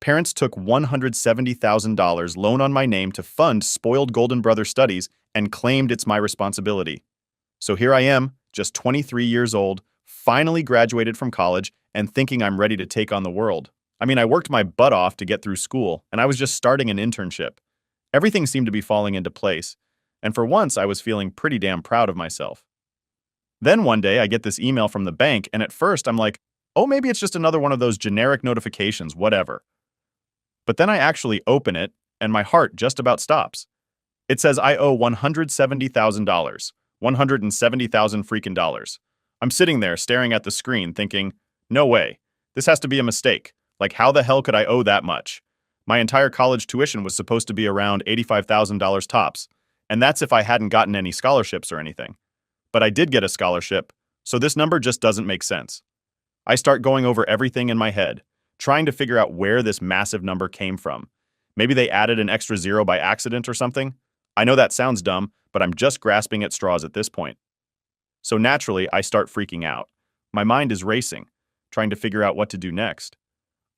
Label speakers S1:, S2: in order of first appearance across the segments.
S1: parents took $170,000 loan on my name to fund spoiled Golden Brother studies and claimed it's my responsibility. So here I am, just 23 years old, finally graduated from college and thinking I'm ready to take on the world. I mean, I worked my butt off to get through school, and I was just starting an internship. Everything seemed to be falling into place, and for once I was feeling pretty damn proud of myself. Then one day I get this email from the bank, and at first I'm like, oh, maybe it's just another one of those generic notifications, whatever. But then I actually open it, and my heart just about stops. It says I owe $170,000. 170,000 freaking dollars. I'm sitting there staring at the screen thinking, no way, this has to be a mistake. Like, how the hell could I owe that much? My entire college tuition was supposed to be around $85,000 tops, and that's if I hadn't gotten any scholarships or anything. But I did get a scholarship, so this number just doesn't make sense. I start going over everything in my head, trying to figure out where this massive number came from. Maybe they added an extra zero by accident or something? I know that sounds dumb, but I'm just grasping at straws at this point. So naturally, I start freaking out. My mind is racing, trying to figure out what to do next.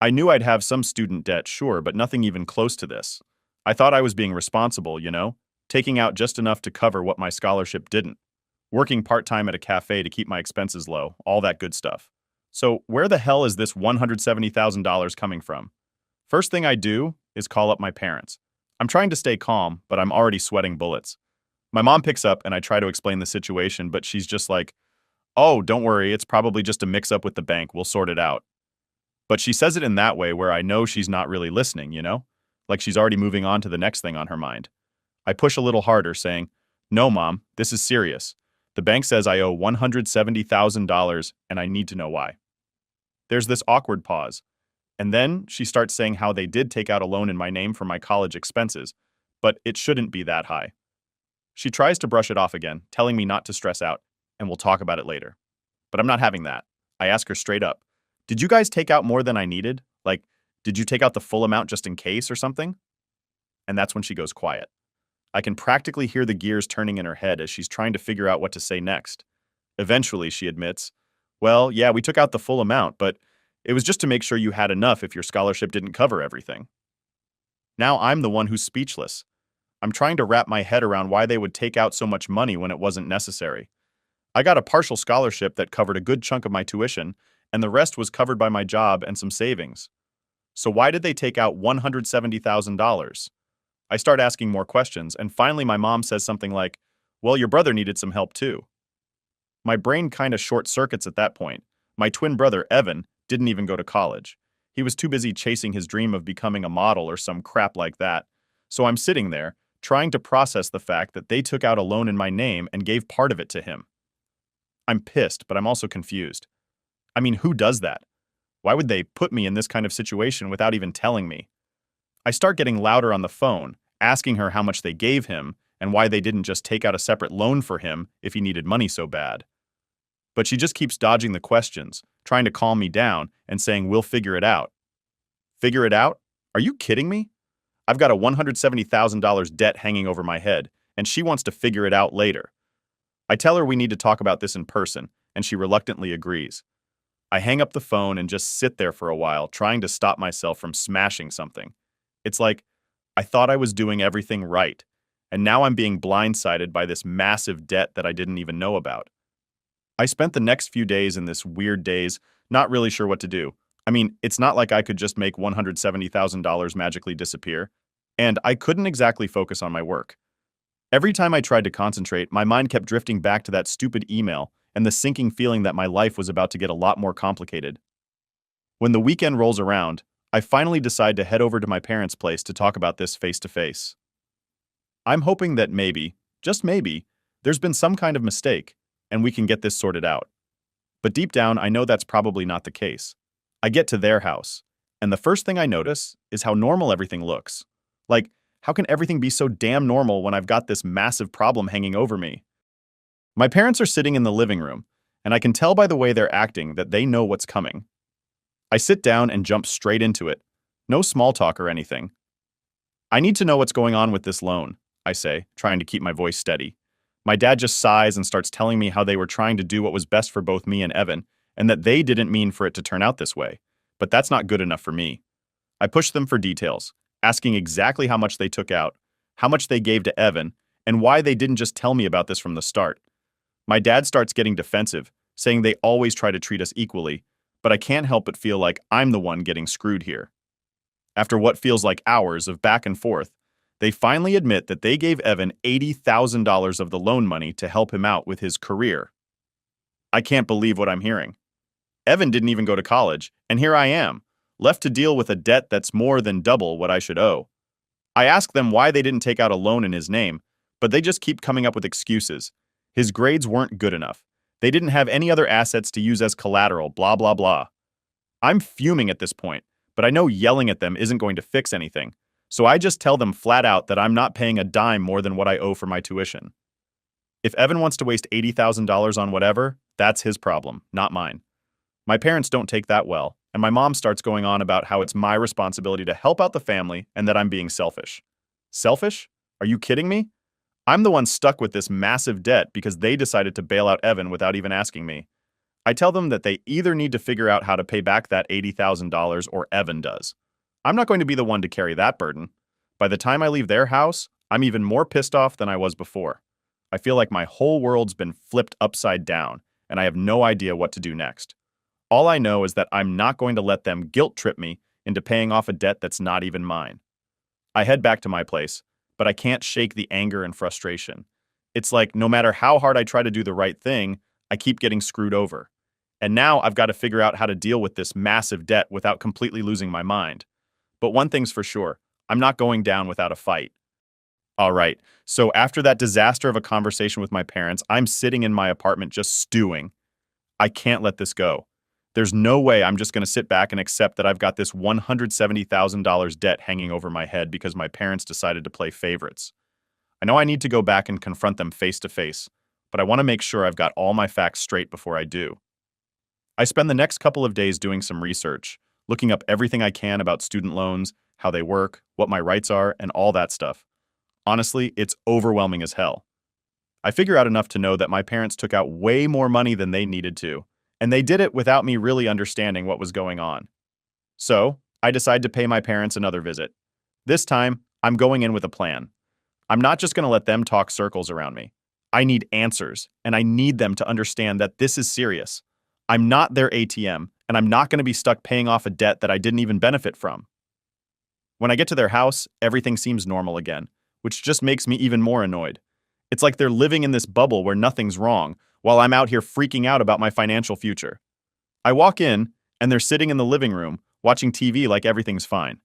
S1: I knew I'd have some student debt, sure, but nothing even close to this. I thought I was being responsible, taking out just enough to cover what my scholarship didn't. Working part-time at a cafe to keep my expenses low, all that good stuff. So where the hell is this $170,000 coming from? First thing I do is call up my parents. I'm trying to stay calm, but I'm already sweating bullets. My mom picks up and I try to explain the situation, but she's just like, oh, don't worry, it's probably just a mix-up with the bank, we'll sort it out. But she says it in that way where I know she's not really listening, Like she's already moving on to the next thing on her mind. I push a little harder, saying, no, Mom, this is serious. The bank says I owe $170,000 and I need to know why. There's this awkward pause. And then she starts saying how they did take out a loan in my name for my college expenses, but it shouldn't be that high. She tries to brush it off again, telling me not to stress out, and we'll talk about it later. But I'm not having that. I ask her straight up, did you guys take out more than I needed? Like, did you take out the full amount just in case or something? And that's when she goes quiet. I can practically hear the gears turning in her head as she's trying to figure out what to say next. Eventually, she admits, well, yeah, we took out the full amount, but it was just to make sure you had enough if your scholarship didn't cover everything. Now I'm the one who's speechless. I'm trying to wrap my head around why they would take out so much money when it wasn't necessary. I got a partial scholarship that covered a good chunk of my tuition, and the rest was covered by my job and some savings. So why did they take out $170,000? I start asking more questions, and finally my mom says something like, well, your brother needed some help too. My brain kind of short-circuits at that point. My twin brother, Evan, didn't even go to college. He was too busy chasing his dream of becoming a model or some crap like that. So I'm sitting there, trying to process the fact that they took out a loan in my name and gave part of it to him. I'm pissed, but I'm also confused. I mean, who does that? Why would they put me in this kind of situation without even telling me? I start getting louder on the phone, asking her how much they gave him and why they didn't just take out a separate loan for him if he needed money so bad. But she just keeps dodging the questions, trying to calm me down and saying, we'll figure it out. Figure it out? Are you kidding me? I've got a $170,000 debt hanging over my head, and she wants to figure it out later. I tell her we need to talk about this in person, and she reluctantly agrees. I hang up the phone and just sit there for a while, trying to stop myself from smashing something. It's like, I thought I was doing everything right, and now I'm being blindsided by this massive debt that I didn't even know about. I spent the next few days in this weird daze, not really sure what to do. I mean, it's not like I could just make $170,000 magically disappear, and I couldn't exactly focus on my work. Every time I tried to concentrate, my mind kept drifting back to that stupid email and the sinking feeling that my life was about to get a lot more complicated. When the weekend rolls around, I finally decide to head over to my parents' place to talk about this face to face. I'm hoping that maybe, just maybe, there's been some kind of mistake, and we can get this sorted out. But deep down, I know that's probably not the case. I get to their house, and the first thing I notice is how normal everything looks. Like, how can everything be so damn normal when I've got this massive problem hanging over me? My parents are sitting in the living room, and I can tell by the way they're acting that they know what's coming. I sit down and jump straight into it. No small talk or anything. I need to know what's going on with this loan, I say, trying to keep my voice steady. My dad just sighs and starts telling me how they were trying to do what was best for both me and Evan, and that they didn't mean for it to turn out this way. But that's not good enough for me. I push them for details, asking exactly how much they took out, how much they gave to Evan, and why they didn't just tell me about this from the start. My dad starts getting defensive, saying they always try to treat us equally, but I can't help but feel like I'm the one getting screwed here. After what feels like hours of back and forth, they finally admit that they gave Evan $80,000 of the loan money to help him out with his career. I can't believe what I'm hearing. Evan didn't even go to college, and here I am, left to deal with a debt that's more than double what I should owe. I ask them why they didn't take out a loan in his name, but they just keep coming up with excuses. His grades weren't good enough. They didn't have any other assets to use as collateral, blah, blah, blah. I'm fuming at this point, but I know yelling at them isn't going to fix anything, so I just tell them flat out that I'm not paying a dime more than what I owe for my tuition. If Evan wants to waste $80,000 on whatever, that's his problem, not mine. My parents don't take that well, and my mom starts going on about how it's my responsibility to help out the family and that I'm being selfish. Selfish? Are you kidding me? I'm the one stuck with this massive debt because they decided to bail out Evan without even asking me. I tell them that they either need to figure out how to pay back that $80,000 or Evan does. I'm not going to be the one to carry that burden. By the time I leave their house, I'm even more pissed off than I was before. I feel like my whole world's been flipped upside down, and I have no idea what to do next. All I know is that I'm not going to let them guilt trip me into paying off a debt that's not even mine. I head back to my place, but I can't shake the anger and frustration. It's like no matter how hard I try to do the right thing, I keep getting screwed over. And now I've got to figure out how to deal with this massive debt without completely losing my mind. But one thing's for sure, I'm not going down without a fight. All right, so after that disaster of a conversation with my parents, I'm sitting in my apartment just stewing. I can't let this go. There's no way I'm just going to sit back and accept that I've got this $170,000 debt hanging over my head because my parents decided to play favorites. I know I need to go back and confront them face to face, but I want to make sure I've got all my facts straight before I do. I spend the next couple of days doing some research, looking up everything I can about student loans, how they work, what my rights are, and all that stuff. Honestly, it's overwhelming as hell. I figure out enough to know that my parents took out way more money than they needed to, and they did it without me really understanding what was going on. So, I decide to pay my parents another visit. This time, I'm going in with a plan. I'm not just going to let them talk circles around me. I need answers, and I need them to understand that this is serious. I'm not their ATM, and I'm not going to be stuck paying off a debt that I didn't even benefit from. When I get to their house, everything seems normal again, which just makes me even more annoyed. It's like they're living in this bubble where nothing's wrong, while I'm out here freaking out about my financial future. I walk in, and they're sitting in the living room, watching TV like everything's fine.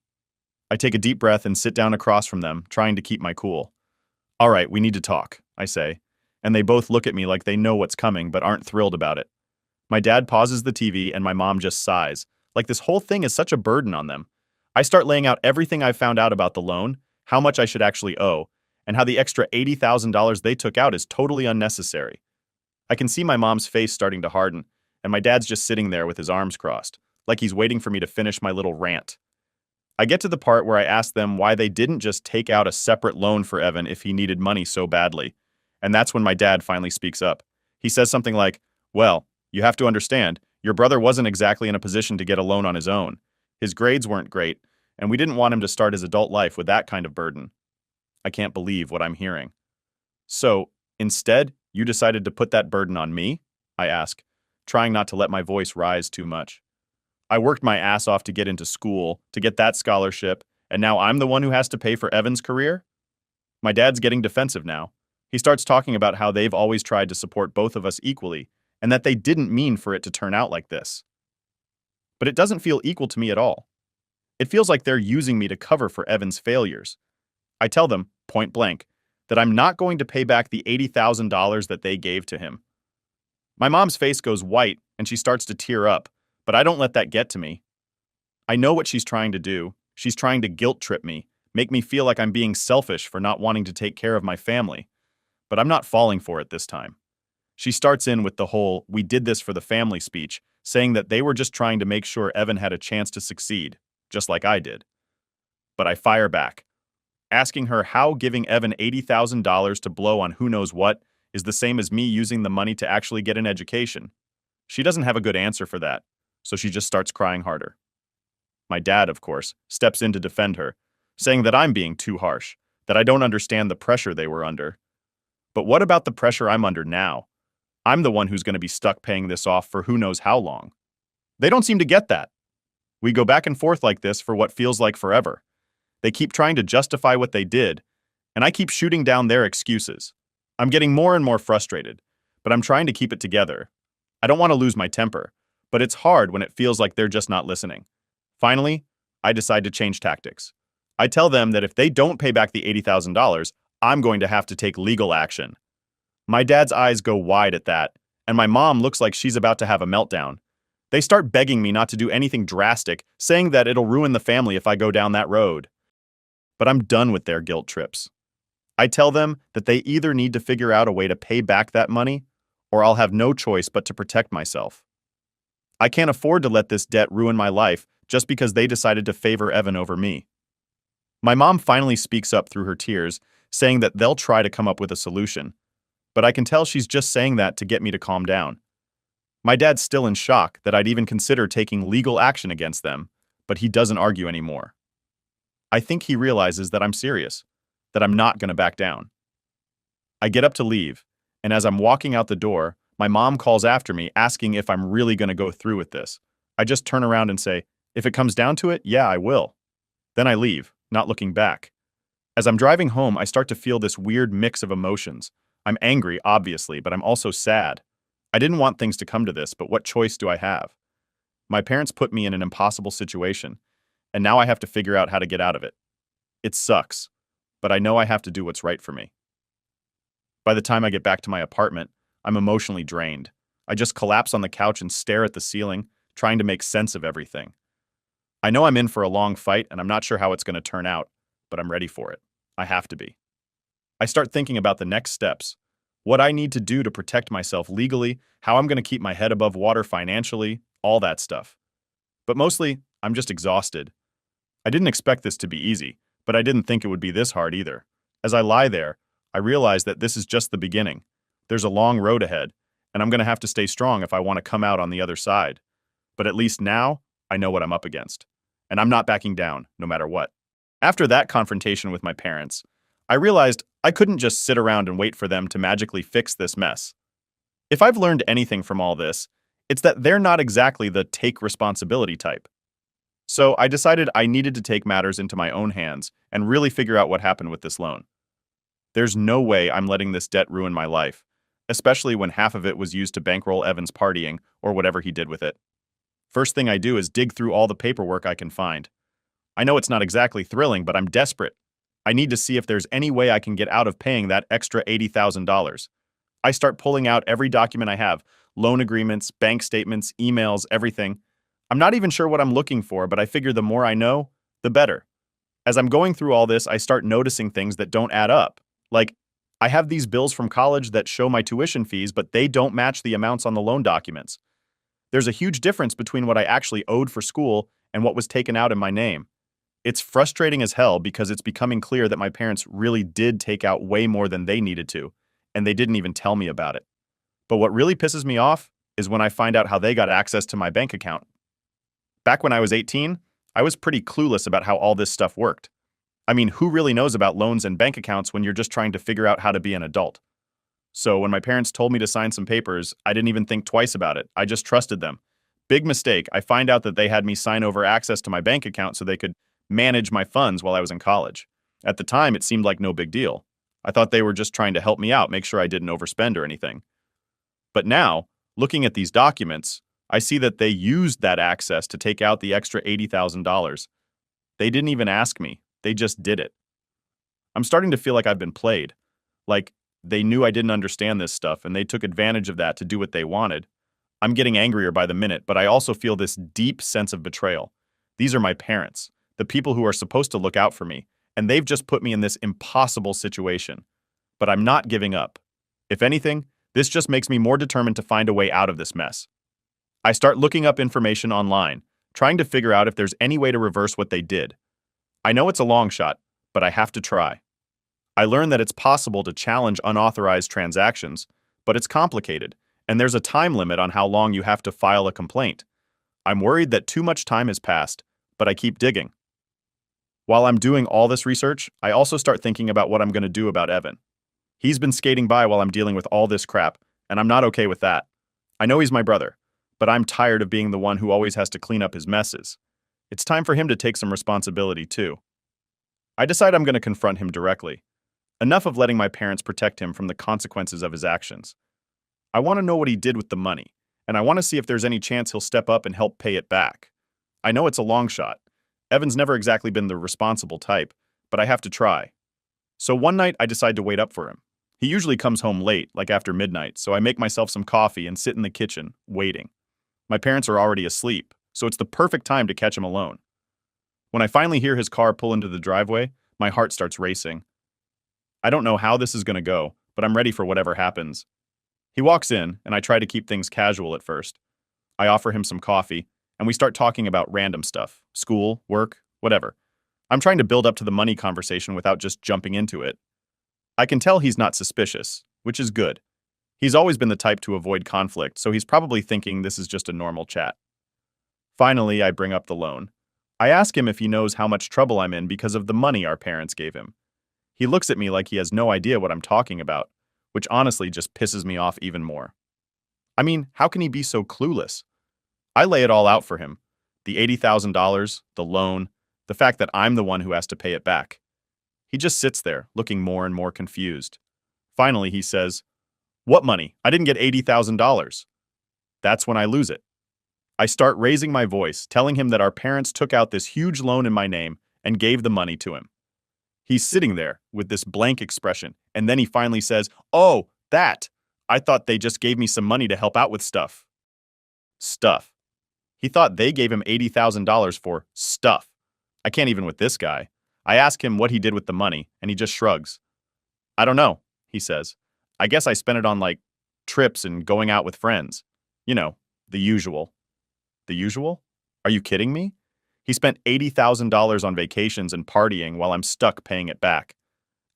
S1: I take a deep breath and sit down across from them, trying to keep my cool. All right, we need to talk, I say, and they both look at me like they know what's coming but aren't thrilled about it. My dad pauses the TV and my mom just sighs, like this whole thing is such a burden on them. I start laying out everything I've found out about the loan, how much I should actually owe, and how the extra $80,000 they took out is totally unnecessary. I can see my mom's face starting to harden, and my dad's just sitting there with his arms crossed, like he's waiting for me to finish my little rant. I get to the part where I ask them why they didn't just take out a separate loan for Evan if he needed money so badly, and that's when my dad finally speaks up. He says something like, "Well, you have to understand, your brother wasn't exactly in a position to get a loan on his own. His grades weren't great, and we didn't want him to start his adult life with that kind of burden." I can't believe what I'm hearing. So, instead, you decided to put that burden on me? I ask, trying not to let my voice rise too much. I worked my ass off to get into school, to get that scholarship, and now I'm the one who has to pay for Evan's career? My dad's getting defensive now. He starts talking about how they've always tried to support both of us equally, and that they didn't mean for it to turn out like this. But it doesn't feel equal to me at all. It feels like they're using me to cover for Evan's failures. I tell them, point blank, that I'm not going to pay back the $80,000 that they gave to him. My mom's face goes white and she starts to tear up, but I don't let that get to me. I know what she's trying to do. She's trying to guilt trip me, make me feel like I'm being selfish for not wanting to take care of my family. But I'm not falling for it this time. She starts in with the whole "we did this for the family" speech, saying that they were just trying to make sure Evan had a chance to succeed, just like I did. But I fire back, asking her how giving Evan $80,000 to blow on who knows what is the same as me using the money to actually get an education. She doesn't have a good answer for that, so she just starts crying harder. My dad, of course, steps in to defend her, saying that I'm being too harsh, that I don't understand the pressure they were under. But what about the pressure I'm under now? I'm the one who's going to be stuck paying this off for who knows how long. They don't seem to get that. We go back and forth like this for what feels like forever. They keep trying to justify what they did, and I keep shooting down their excuses. I'm getting more and more frustrated, but I'm trying to keep it together. I don't want to lose my temper, but it's hard when it feels like they're just not listening. Finally, I decide to change tactics. I tell them that if they don't pay back the $80,000, I'm going to have to take legal action. My dad's eyes go wide at that, and my mom looks like she's about to have a meltdown. They start begging me not to do anything drastic, saying that it'll ruin the family if I go down that road. But I'm done with their guilt trips. I tell them that they either need to figure out a way to pay back that money, or I'll have no choice but to protect myself. I can't afford to let this debt ruin my life just because they decided to favor Evan over me. My mom finally speaks up through her tears, saying that they'll try to come up with a solution. But I can tell she's just saying that to get me to calm down. My dad's still in shock that I'd even consider taking legal action against them, but he doesn't argue anymore. I think he realizes that I'm serious, that I'm not going to back down. I get up to leave, and as I'm walking out the door, my mom calls after me asking if I'm really going to go through with this. I just turn around and say, if it comes down to it, yeah, I will. Then I leave, not looking back. As I'm driving home, I start to feel this weird mix of emotions. I'm angry, obviously, but I'm also sad. I didn't want things to come to this, but what choice do I have? My parents put me in an impossible situation, and now I have to figure out how to get out of it. It sucks, but I know I have to do what's right for me. By the time I get back to my apartment, I'm emotionally drained. I just collapse on the couch and stare at the ceiling, trying to make sense of everything. I know I'm in for a long fight, and I'm not sure how it's going to turn out, but I'm ready for it. I have to be. I start thinking about the next steps, what I need to do to protect myself legally, how I'm going to keep my head above water financially, all that stuff. But mostly, I'm just exhausted. I didn't expect this to be easy, but I didn't think it would be this hard either. As I lie there, I realize that this is just the beginning. There's a long road ahead, and I'm going to have to stay strong if I want to come out on the other side. But at least now, I know what I'm up against, and I'm not backing down, no matter what. After that confrontation with my parents, I realized I couldn't just sit around and wait for them to magically fix this mess. If I've learned anything from all this, it's that they're not exactly the take responsibility type. So I decided I needed to take matters into my own hands and really figure out what happened with this loan. There's no way I'm letting this debt ruin my life, especially when half of it was used to bankroll Evan's partying or whatever he did with it. First thing I do is dig through all the paperwork I can find. I know it's not exactly thrilling, but I'm desperate. I need to see if there's any way I can get out of paying that extra $80,000. I start pulling out every document I have, loan agreements, bank statements, emails, everything. I'm not even sure what I'm looking for, but I figure the more I know, the better. As I'm going through all this, I start noticing things that don't add up. Like, I have these bills from college that show my tuition fees, but they don't match the amounts on the loan documents. There's a huge difference between what I actually owed for school and what was taken out in my name. It's frustrating as hell because it's becoming clear that my parents really did take out way more than they needed to, and they didn't even tell me about it. But what really pisses me off is when I find out how they got access to my bank account. Back when I was 18, I was pretty clueless about how all this stuff worked. I mean, who really knows about loans and bank accounts when you're just trying to figure out how to be an adult? So when my parents told me to sign some papers, I didn't even think twice about it. I just trusted them. Big mistake. I find out that they had me sign over access to my bank account so they could manage my funds while I was in college. At the time, it seemed like no big deal. I thought they were just trying to help me out, make sure I didn't overspend or anything. But now, looking at these documents, I see that they used that access to take out the extra $80,000. They didn't even ask me. They just did it. I'm starting to feel like I've been played. Like, they knew I didn't understand this stuff, and they took advantage of that to do what they wanted. I'm getting angrier by the minute, but I also feel this deep sense of betrayal. These are my parents, the people who are supposed to look out for me, and they've just put me in this impossible situation. But I'm not giving up. If anything, this just makes me more determined to find a way out of this mess. I start looking up information online, trying to figure out if there's any way to reverse what they did. I know it's a long shot, but I have to try. I learned that it's possible to challenge unauthorized transactions, but it's complicated, and there's a time limit on how long you have to file a complaint. I'm worried that too much time has passed, but I keep digging. While I'm doing all this research, I also start thinking about what I'm going to do about Evan. He's been skating by while I'm dealing with all this crap, and I'm not okay with that. I know he's my brother, but I'm tired of being the one who always has to clean up his messes. It's time for him to take some responsibility, too. I decide I'm going to confront him directly. Enough of letting my parents protect him from the consequences of his actions. I want to know what he did with the money, and I want to see if there's any chance he'll step up and help pay it back. I know it's a long shot. Evan's never exactly been the responsible type, but I have to try. So one night I decide to wait up for him. He usually comes home late, like after midnight, so I make myself some coffee and sit in the kitchen, waiting. My parents are already asleep, so it's the perfect time to catch him alone. When I finally hear his car pull into the driveway, my heart starts racing. I don't know how this is going to go, but I'm ready for whatever happens. He walks in, and I try to keep things casual at first. I offer him some coffee, and we start talking about random stuff, school, work, whatever. I'm trying to build up to the money conversation without just jumping into it. I can tell he's not suspicious, which is good. He's always been the type to avoid conflict, so he's probably thinking this is just a normal chat. Finally, I bring up the loan. I ask him if he knows how much trouble I'm in because of the money our parents gave him. He looks at me like he has no idea what I'm talking about, which honestly just pisses me off even more. I mean, how can he be so clueless? I lay it all out for him. The $80,000, the loan, the fact that I'm the one who has to pay it back. He just sits there, looking more and more confused. Finally, he says, "What money? I didn't get $80,000. That's when I lose it. I start raising my voice, telling him that our parents took out this huge loan in my name and gave the money to him. He's sitting there with this blank expression, and then he finally says, "Oh, that! I thought they just gave me some money to help out with stuff." Stuff. He thought they gave him $80,000 for stuff. I can't even with this guy. I ask him what he did with the money, and he just shrugs. "I don't know," he says. "I guess I spent it on, trips and going out with friends. You know, the usual." The usual? Are you kidding me? He spent $80,000 on vacations and partying while I'm stuck paying it back.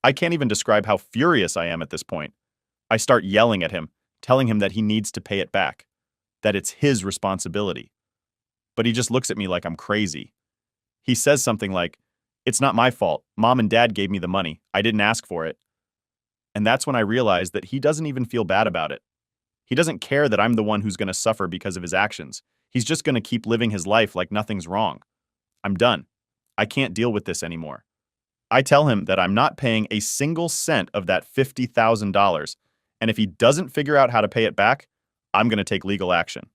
S1: I can't even describe how furious I am at this point. I start yelling at him, telling him that he needs to pay it back, that it's his responsibility. But he just looks at me like I'm crazy. He says something like, "It's not my fault. Mom and Dad gave me the money. I didn't ask for it." And that's when I realize that he doesn't even feel bad about it. He doesn't care that I'm the one who's going to suffer because of his actions. He's just going to keep living his life like nothing's wrong. I'm done. I can't deal with this anymore. I tell him that I'm not paying a single cent of that $50,000, and if he doesn't figure out how to pay it back, I'm going to take legal action.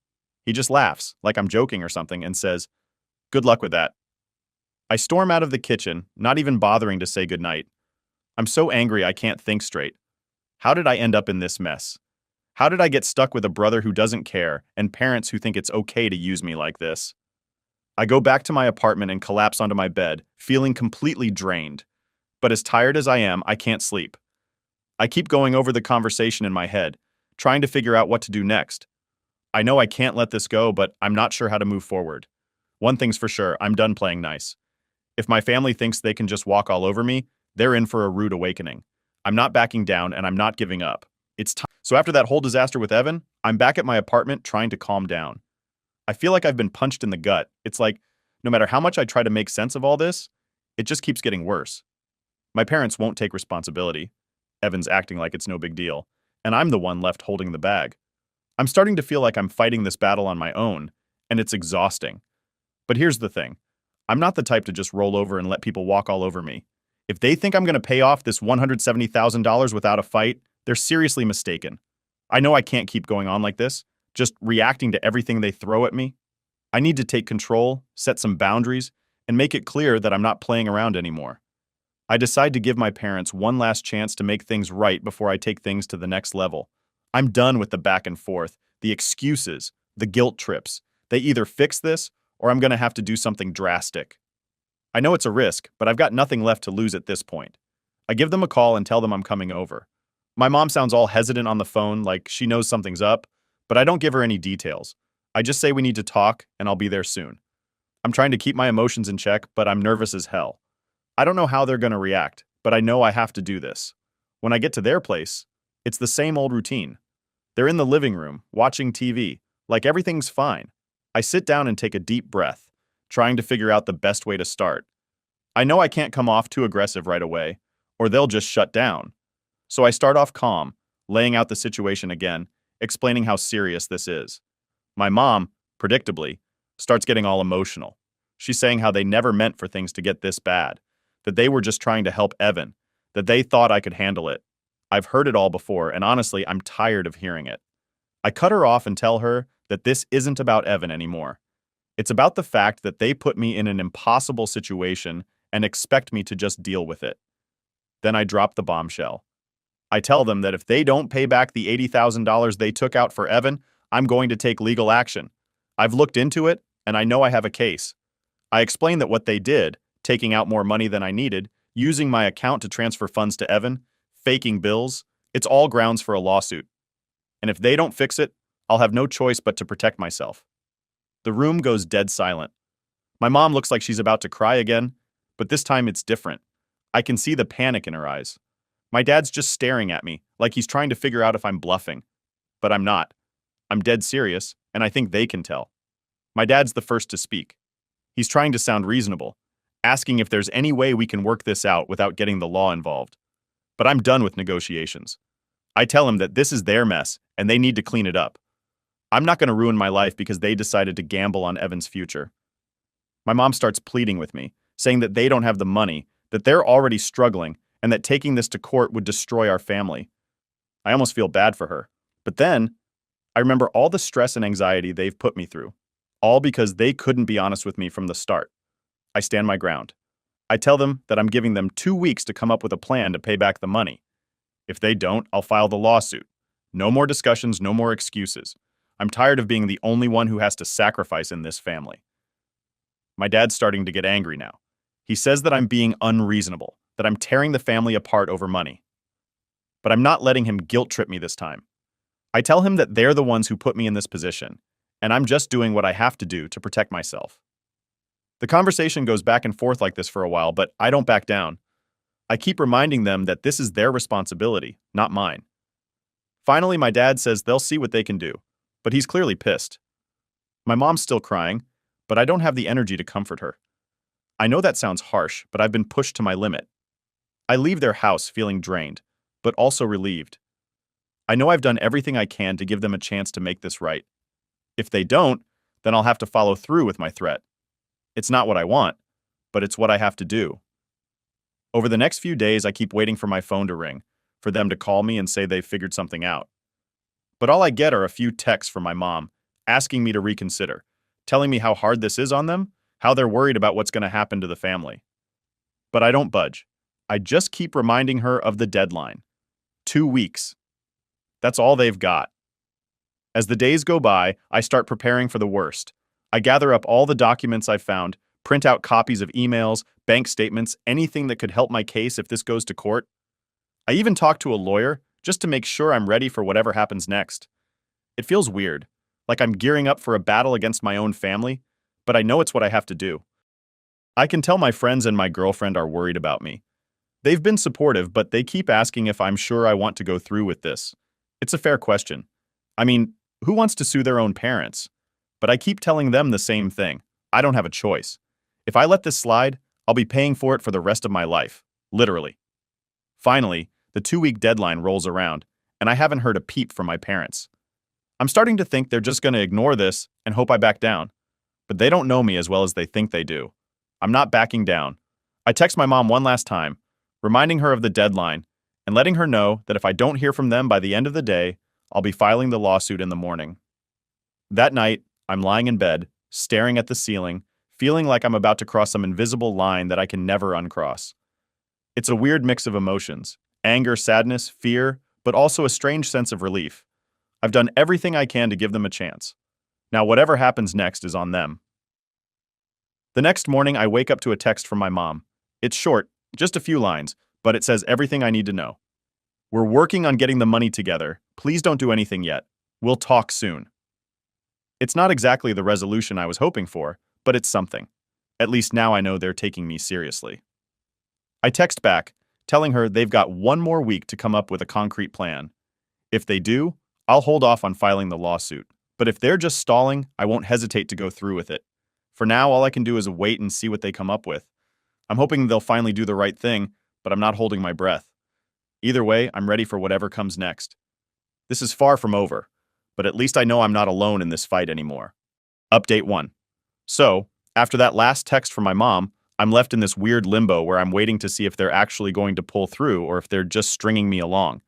S1: He just laughs, like I'm joking or something, and says, "Good luck with that." I storm out of the kitchen, not even bothering to say goodnight. I'm so angry I can't think straight. How did I end up in this mess? How did I get stuck with a brother who doesn't care and parents who think it's okay to use me like this? I go back to my apartment and collapse onto my bed, feeling completely drained. But as tired as I am, I can't sleep. I keep going over the conversation in my head, trying to figure out what to do next. I know I can't let this go, but I'm not sure how to move forward. One thing's for sure, I'm done playing nice. If my family thinks they can just walk all over me, they're in for a rude awakening. I'm not backing down and I'm not giving up. It's time. So after that whole disaster with Evan, I'm back at my apartment trying to calm down. I feel like I've been punched in the gut. It's like, no matter how much I try to make sense of all this, it just keeps getting worse. My parents won't take responsibility. Evan's acting like it's no big deal. And I'm the one left holding the bag. I'm starting to feel like I'm fighting this battle on my own, and it's exhausting. But here's the thing. I'm not the type to just roll over and let people walk all over me. If they think I'm going to pay off this $170,000 without a fight, they're seriously mistaken. I know I can't keep going on like this, just reacting to everything they throw at me. I need to take control, set some boundaries, and make it clear that I'm not playing around anymore. I decide to give my parents one last chance to make things right before I take things to the next level. I'm done with the back and forth, the excuses, the guilt trips. They either fix this, or I'm going to have to do something drastic. I know it's a risk, but I've got nothing left to lose at this point. I give them a call and tell them I'm coming over. My mom sounds all hesitant on the phone, like she knows something's up, but I don't give her any details. I just say we need to talk, and I'll be there soon. I'm trying to keep my emotions in check, but I'm nervous as hell. I don't know how they're going to react, but I know I have to do this. When I get to their place, it's the same old routine. They're in the living room, watching TV, like everything's fine. I sit down and take a deep breath, trying to figure out the best way to start. I know I can't come off too aggressive right away, or they'll just shut down. So I start off calm, laying out the situation again, explaining how serious this is. My mom, predictably, starts getting all emotional. She's saying how they never meant for things to get this bad, that they were just trying to help Evan, that they thought I could handle it. I've heard it all before, and honestly, I'm tired of hearing it. I cut her off and tell her that this isn't about Evan anymore. It's about the fact that they put me in an impossible situation and expect me to just deal with it. Then I drop the bombshell. I tell them that if they don't pay back the $80,000 they took out for Evan, I'm going to take legal action. I've looked into it, and I know I have a case. I explain that what they did, taking out more money than I needed, using my account to transfer funds to Evan, faking bills, it's all grounds for a lawsuit. And if they don't fix it, I'll have no choice but to protect myself. The room goes dead silent. My mom looks like she's about to cry again, but this time it's different. I can see the panic in her eyes. My dad's just staring at me, like he's trying to figure out if I'm bluffing. But I'm not. I'm dead serious, and I think they can tell. My dad's the first to speak. He's trying to sound reasonable, asking if there's any way we can work this out without getting the law involved. But I'm done with negotiations. I tell him that this is their mess, and they need to clean it up. I'm not going to ruin my life because they decided to gamble on Evan's future. My mom starts pleading with me, saying that they don't have the money, that they're already struggling, and that taking this to court would destroy our family. I almost feel bad for her. But then, I remember all the stress and anxiety they've put me through, all because they couldn't be honest with me from the start. I stand my ground. I tell them that I'm giving them 2 weeks to come up with a plan to pay back the money. If they don't, I'll file the lawsuit. No more discussions, no more excuses. I'm tired of being the only one who has to sacrifice in this family. My dad's starting to get angry now. He says that I'm being unreasonable, that I'm tearing the family apart over money. But I'm not letting him guilt trip me this time. I tell him that they're the ones who put me in this position, and I'm just doing what I have to do to protect myself. The conversation goes back and forth like this for a while, but I don't back down. I keep reminding them that this is their responsibility, not mine. Finally, my dad says they'll see what they can do, but he's clearly pissed. My mom's still crying, but I don't have the energy to comfort her. I know that sounds harsh, but I've been pushed to my limit. I leave their house feeling drained, but also relieved. I know I've done everything I can to give them a chance to make this right. If they don't, then I'll have to follow through with my threat. It's not what I want, but it's what I have to do. Over the next few days, I keep waiting for my phone to ring, for them to call me and say they've figured something out. But all I get are a few texts from my mom, asking me to reconsider, telling me how hard this is on them, how they're worried about what's going to happen to the family. But I don't budge. I just keep reminding her of the deadline. 2 weeks. That's all they've got. As the days go by, I start preparing for the worst. I gather up all the documents I've found, print out copies of emails, bank statements, anything that could help my case if this goes to court. I even talk to a lawyer just to make sure I'm ready for whatever happens next. It feels weird, like I'm gearing up for a battle against my own family, but I know it's what I have to do. I can tell my friends and my girlfriend are worried about me. They've been supportive, but they keep asking if I'm sure I want to go through with this. It's a fair question. I mean, who wants to sue their own parents? But I keep telling them the same thing. I don't have a choice. If I let this slide, I'll be paying for it for the rest of my life. Literally. Finally, the 2-week deadline rolls around, and I haven't heard a peep from my parents. I'm starting to think they're just going to ignore this and hope I back down. But they don't know me as well as they think they do. I'm not backing down. I text my mom one last time, reminding her of the deadline and letting her know that if I don't hear from them by the end of the day, I'll be filing the lawsuit in the morning. That night, I'm lying in bed, staring at the ceiling, feeling like I'm about to cross some invisible line that I can never uncross. It's a weird mix of emotions: anger, sadness, fear, but also a strange sense of relief. I've done everything I can to give them a chance. Now whatever happens next is on them. The next morning, I wake up to a text from my mom. It's short, just a few lines, but it says everything I need to know. We're working on getting the money together. Please don't do anything yet. We'll talk soon. It's not exactly the resolution I was hoping for, but it's something. At least now I know they're taking me seriously. I text back, telling her they've got 1 more week to come up with a concrete plan. If they do, I'll hold off on filing the lawsuit. But if they're just stalling, I won't hesitate to go through with it. For now, all I can do is wait and see what they come up with. I'm hoping they'll finally do the right thing, but I'm not holding my breath. Either way, I'm ready for whatever comes next. This is far from over, but at least I know I'm not alone in this fight anymore. Update 1. So, after that last text from my mom, I'm left in this weird limbo where I'm waiting to see if they're actually going to pull through or if they're just stringing me along.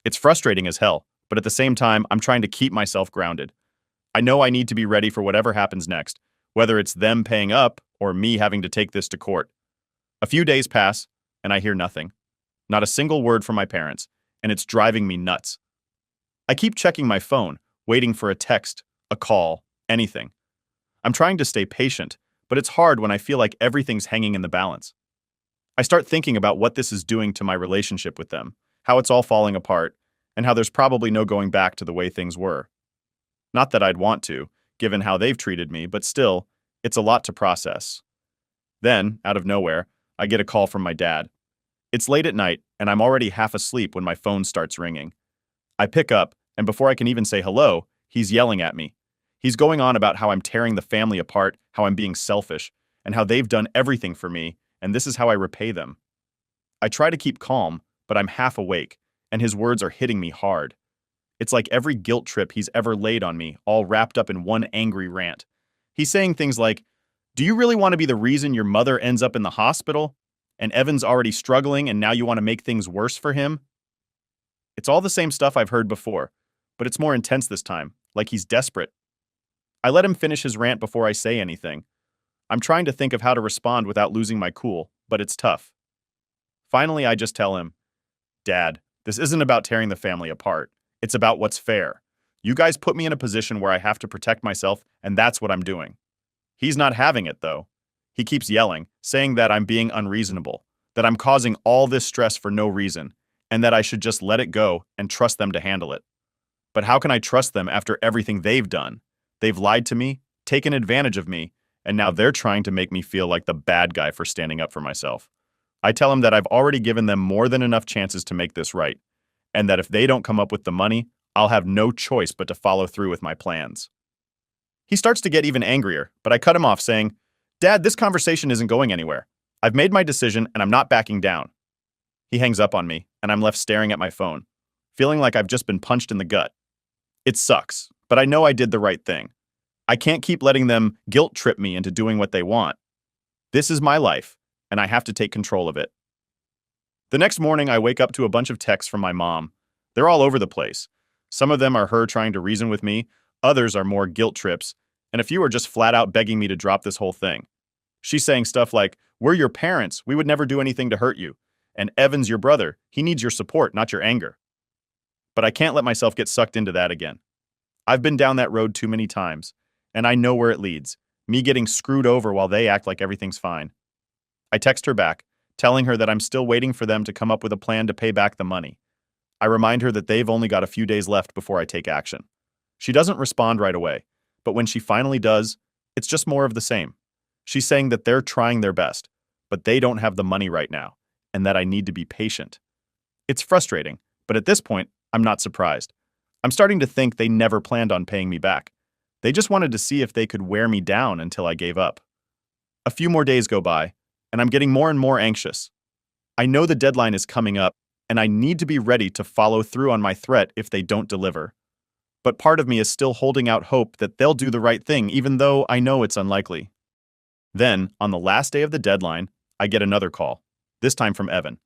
S1: It's frustrating as hell, but at the same time, I'm trying to keep myself grounded. I know I need to be ready for whatever happens next, whether it's them paying up or me having to take this to court. A few days pass, and I hear nothing. Not a single word from my parents, and it's driving me nuts. I keep checking my phone, waiting for a text, a call, anything. I'm trying to stay patient, but it's hard when I feel like everything's hanging in the balance. I start thinking about what this is doing to my relationship with them, how it's all falling apart, and how there's probably no going back to the way things were. Not that I'd want to, given how they've treated me, but still, it's a lot to process. Then, out of nowhere, I get a call from my dad. It's late at night, and I'm already half asleep when my phone starts ringing. I pick up, and before I can even say hello, he's yelling at me. He's going on about how I'm tearing the family apart, how I'm being selfish, and how they've done everything for me, and this is how I repay them. I try to keep calm, but I'm half awake, and his words are hitting me hard. It's like every guilt trip he's ever laid on me, all wrapped up in one angry rant. He's saying things like, "Do you really want to be the reason your mother ends up in the hospital? And Evan's already struggling and now you want to make things worse for him?" It's all the same stuff I've heard before, but it's more intense this time, like he's desperate. I let him finish his rant before I say anything. I'm trying to think of how to respond without losing my cool, but it's tough. Finally, I just tell him, "Dad, this isn't about tearing the family apart. It's about what's fair. You guys put me in a position where I have to protect myself, and that's what I'm doing." He's not having it, though. He keeps yelling, saying that I'm being unreasonable, that I'm causing all this stress for no reason, and that I should just let it go and trust them to handle it. But how can I trust them after everything they've done? They've lied to me, taken advantage of me, and now they're trying to make me feel like the bad guy for standing up for myself. I tell him that I've already given them more than enough chances to make this right, and that if they don't come up with the money, I'll have no choice but to follow through with my plans. He starts to get even angrier, but I cut him off saying, "Dad, this conversation isn't going anywhere. I've made my decision and I'm not backing down." He hangs up on me, and I'm left staring at my phone, feeling like I've just been punched in the gut. It sucks, but I know I did the right thing. I can't keep letting them guilt trip me into doing what they want. This is my life, and I have to take control of it. The next morning, I wake up to a bunch of texts from my mom. They're all over the place. Some of them are her trying to reason with me, others are more guilt trips, and a few are just flat out begging me to drop this whole thing. She's saying stuff like, "We're your parents, we would never do anything to hurt you. And Evan's your brother, he needs your support, not your anger." But I can't let myself get sucked into that again. I've been down that road too many times, and I know where it leads, me getting screwed over while they act like everything's fine. I text her back, telling her that I'm still waiting for them to come up with a plan to pay back the money. I remind her that they've only got a few days left before I take action. She doesn't respond right away, but when she finally does, it's just more of the same. She's saying that they're trying their best, but they don't have the money right now, and that I need to be patient. It's frustrating, but at this point, I'm not surprised. I'm starting to think they never planned on paying me back. They just wanted to see if they could wear me down until I gave up. A few more days go by, and I'm getting more and more anxious. I know the deadline is coming up, and I need to be ready to follow through on my threat if they don't deliver. But part of me is still holding out hope that they'll do the right thing, even though I know it's unlikely. Then, on the last day of the deadline, I get another call, this time from Evan.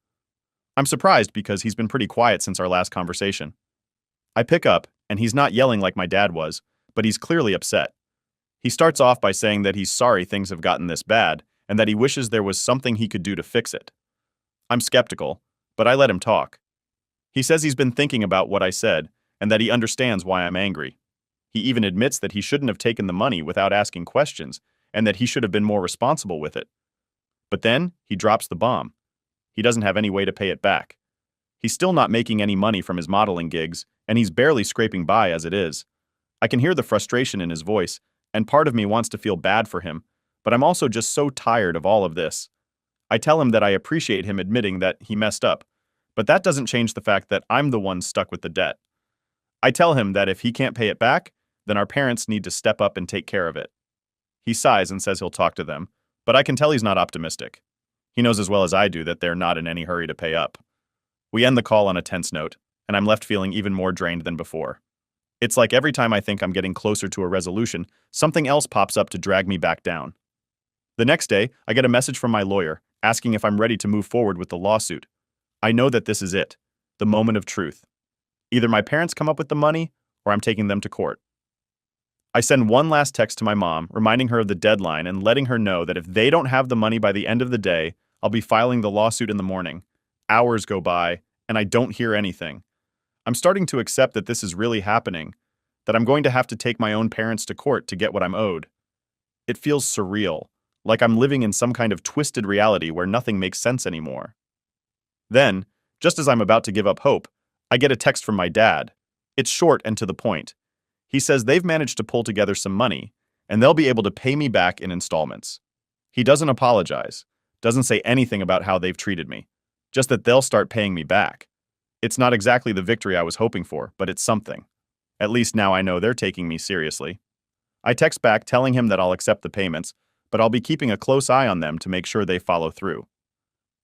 S1: I'm surprised because he's been pretty quiet since our last conversation. I pick up, and he's not yelling like my dad was, but he's clearly upset. He starts off by saying that he's sorry things have gotten this bad, and that he wishes there was something he could do to fix it. I'm skeptical, but I let him talk. He says he's been thinking about what I said, and that he understands why I'm angry. He even admits that he shouldn't have taken the money without asking questions, and that he should have been more responsible with it. But then, he drops the bomb. He doesn't have any way to pay it back. He's still not making any money from his modeling gigs, and he's barely scraping by as it is. I can hear the frustration in his voice, and part of me wants to feel bad for him, but I'm also just so tired of all of this. I tell him that I appreciate him admitting that he messed up, but that doesn't change the fact that I'm the one stuck with the debt. I tell him that if he can't pay it back, then our parents need to step up and take care of it. He sighs and says he'll talk to them, but I can tell he's not optimistic. He knows as well as I do that they're not in any hurry to pay up. We end the call on a tense note, and I'm left feeling even more drained than before. It's like every time I think I'm getting closer to a resolution, something else pops up to drag me back down. The next day, I get a message from my lawyer asking if I'm ready to move forward with the lawsuit. I know that this is it, the moment of truth. Either my parents come up with the money, or I'm taking them to court. I send one last text to my mom, reminding her of the deadline and letting her know that if they don't have the money by the end of the day, I'll be filing the lawsuit in the morning. Hours go by, and I don't hear anything. I'm starting to accept that this is really happening, that I'm going to have to take my own parents to court to get what I'm owed. It feels surreal, like I'm living in some kind of twisted reality where nothing makes sense anymore. Then, just as I'm about to give up hope, I get a text from my dad. It's short and to the point. He says they've managed to pull together some money, and they'll be able to pay me back in installments. He doesn't apologize, doesn't say anything about how they've treated me, just that they'll start paying me back. It's not exactly the victory I was hoping for, but it's something. At least now I know they're taking me seriously. I text back telling him that I'll accept the payments, but I'll be keeping a close eye on them to make sure they follow through.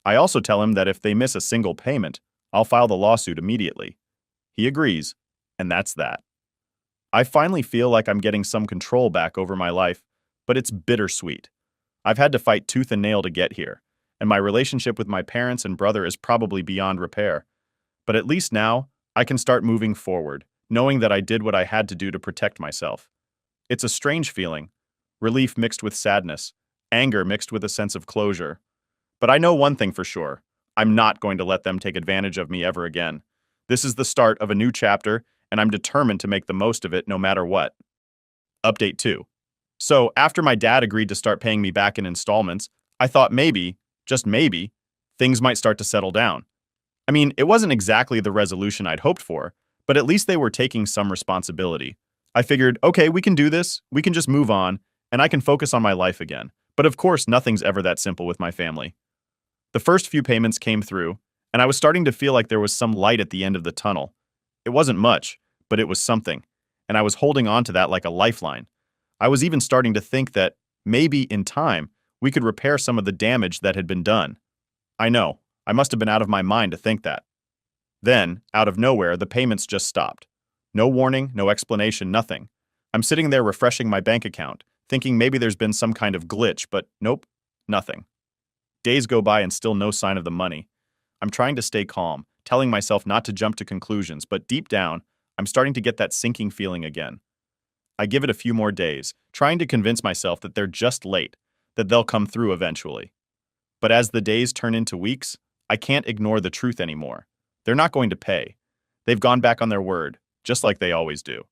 S1: I also tell him that if they miss a single payment, I'll file the lawsuit immediately. He agrees, and that's that. I finally feel like I'm getting some control back over my life, but it's bittersweet. I've had to fight tooth and nail to get here, and my relationship with my parents and brother is probably beyond repair. But at least now, I can start moving forward, knowing that I did what I had to do to protect myself. It's a strange feeling, relief mixed with sadness, anger mixed with a sense of closure. But I know one thing for sure, I'm not going to let them take advantage of me ever again. This is the start of a new chapter, and I'm determined to make the most of it no matter what. Update 2. So, after my dad agreed to start paying me back in installments, I thought maybe, just maybe, things might start to settle down. I mean, it wasn't exactly the resolution I'd hoped for, but at least they were taking some responsibility. I figured, okay, we can do this, we can just move on, and I can focus on my life again. But of course, nothing's ever that simple with my family. The first few payments came through, and I was starting to feel like there was some light at the end of the tunnel. It wasn't much, but it was something, and I was holding on to that like a lifeline. I was even starting to think that, maybe in time, we could repair some of the damage that had been done. I know, I must have been out of my mind to think that. Then, out of nowhere, the payments just stopped. No warning, no explanation, nothing. I'm sitting there refreshing my bank account, thinking maybe there's been some kind of glitch, but nope, nothing. Days go by and still no sign of the money. I'm trying to stay calm, telling myself not to jump to conclusions, but deep down, I'm starting to get that sinking feeling again. I give it a few more days, trying to convince myself that they're just late, that they'll come through eventually. But as the days turn into weeks, I can't ignore the truth anymore. They're not going to pay. They've gone back on their word, just like they always do.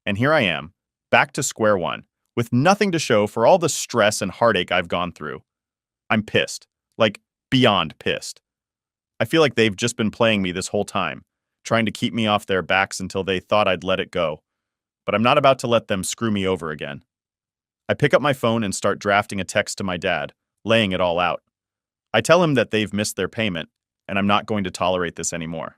S1: And here I am, back to square one, with nothing to show for all the stress and heartache I've gone through. I'm pissed, like beyond pissed. I feel like they've just been playing me this whole time, trying to keep me off their backs until they thought I'd let it go. But I'm not about to let them screw me over again. I pick up my phone and start drafting a text to my dad, laying it all out. I tell him that they've missed their payment, and I'm not going to tolerate this anymore.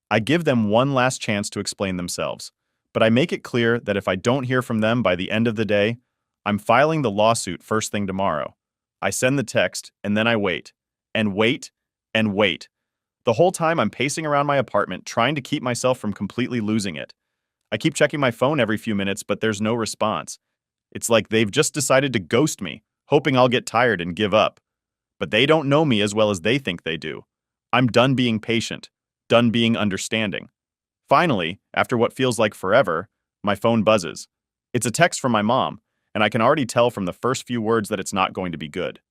S1: I give them one last chance to explain themselves, but I make it clear that if I don't hear from them by the end of the day, I'm filing the lawsuit first thing tomorrow. I send the text, and then I wait, and wait, and wait. The whole time I'm pacing around my apartment trying to keep myself from completely losing it. I keep checking my phone every few minutes, but there's no response. It's like they've just decided to ghost me, hoping I'll get tired and give up. But they don't know me as well as they think they do. I'm done being patient, done being understanding. Finally, after what feels like forever, my phone buzzes. It's a text from my mom, and I can already tell from the first few words that it's not going to be good.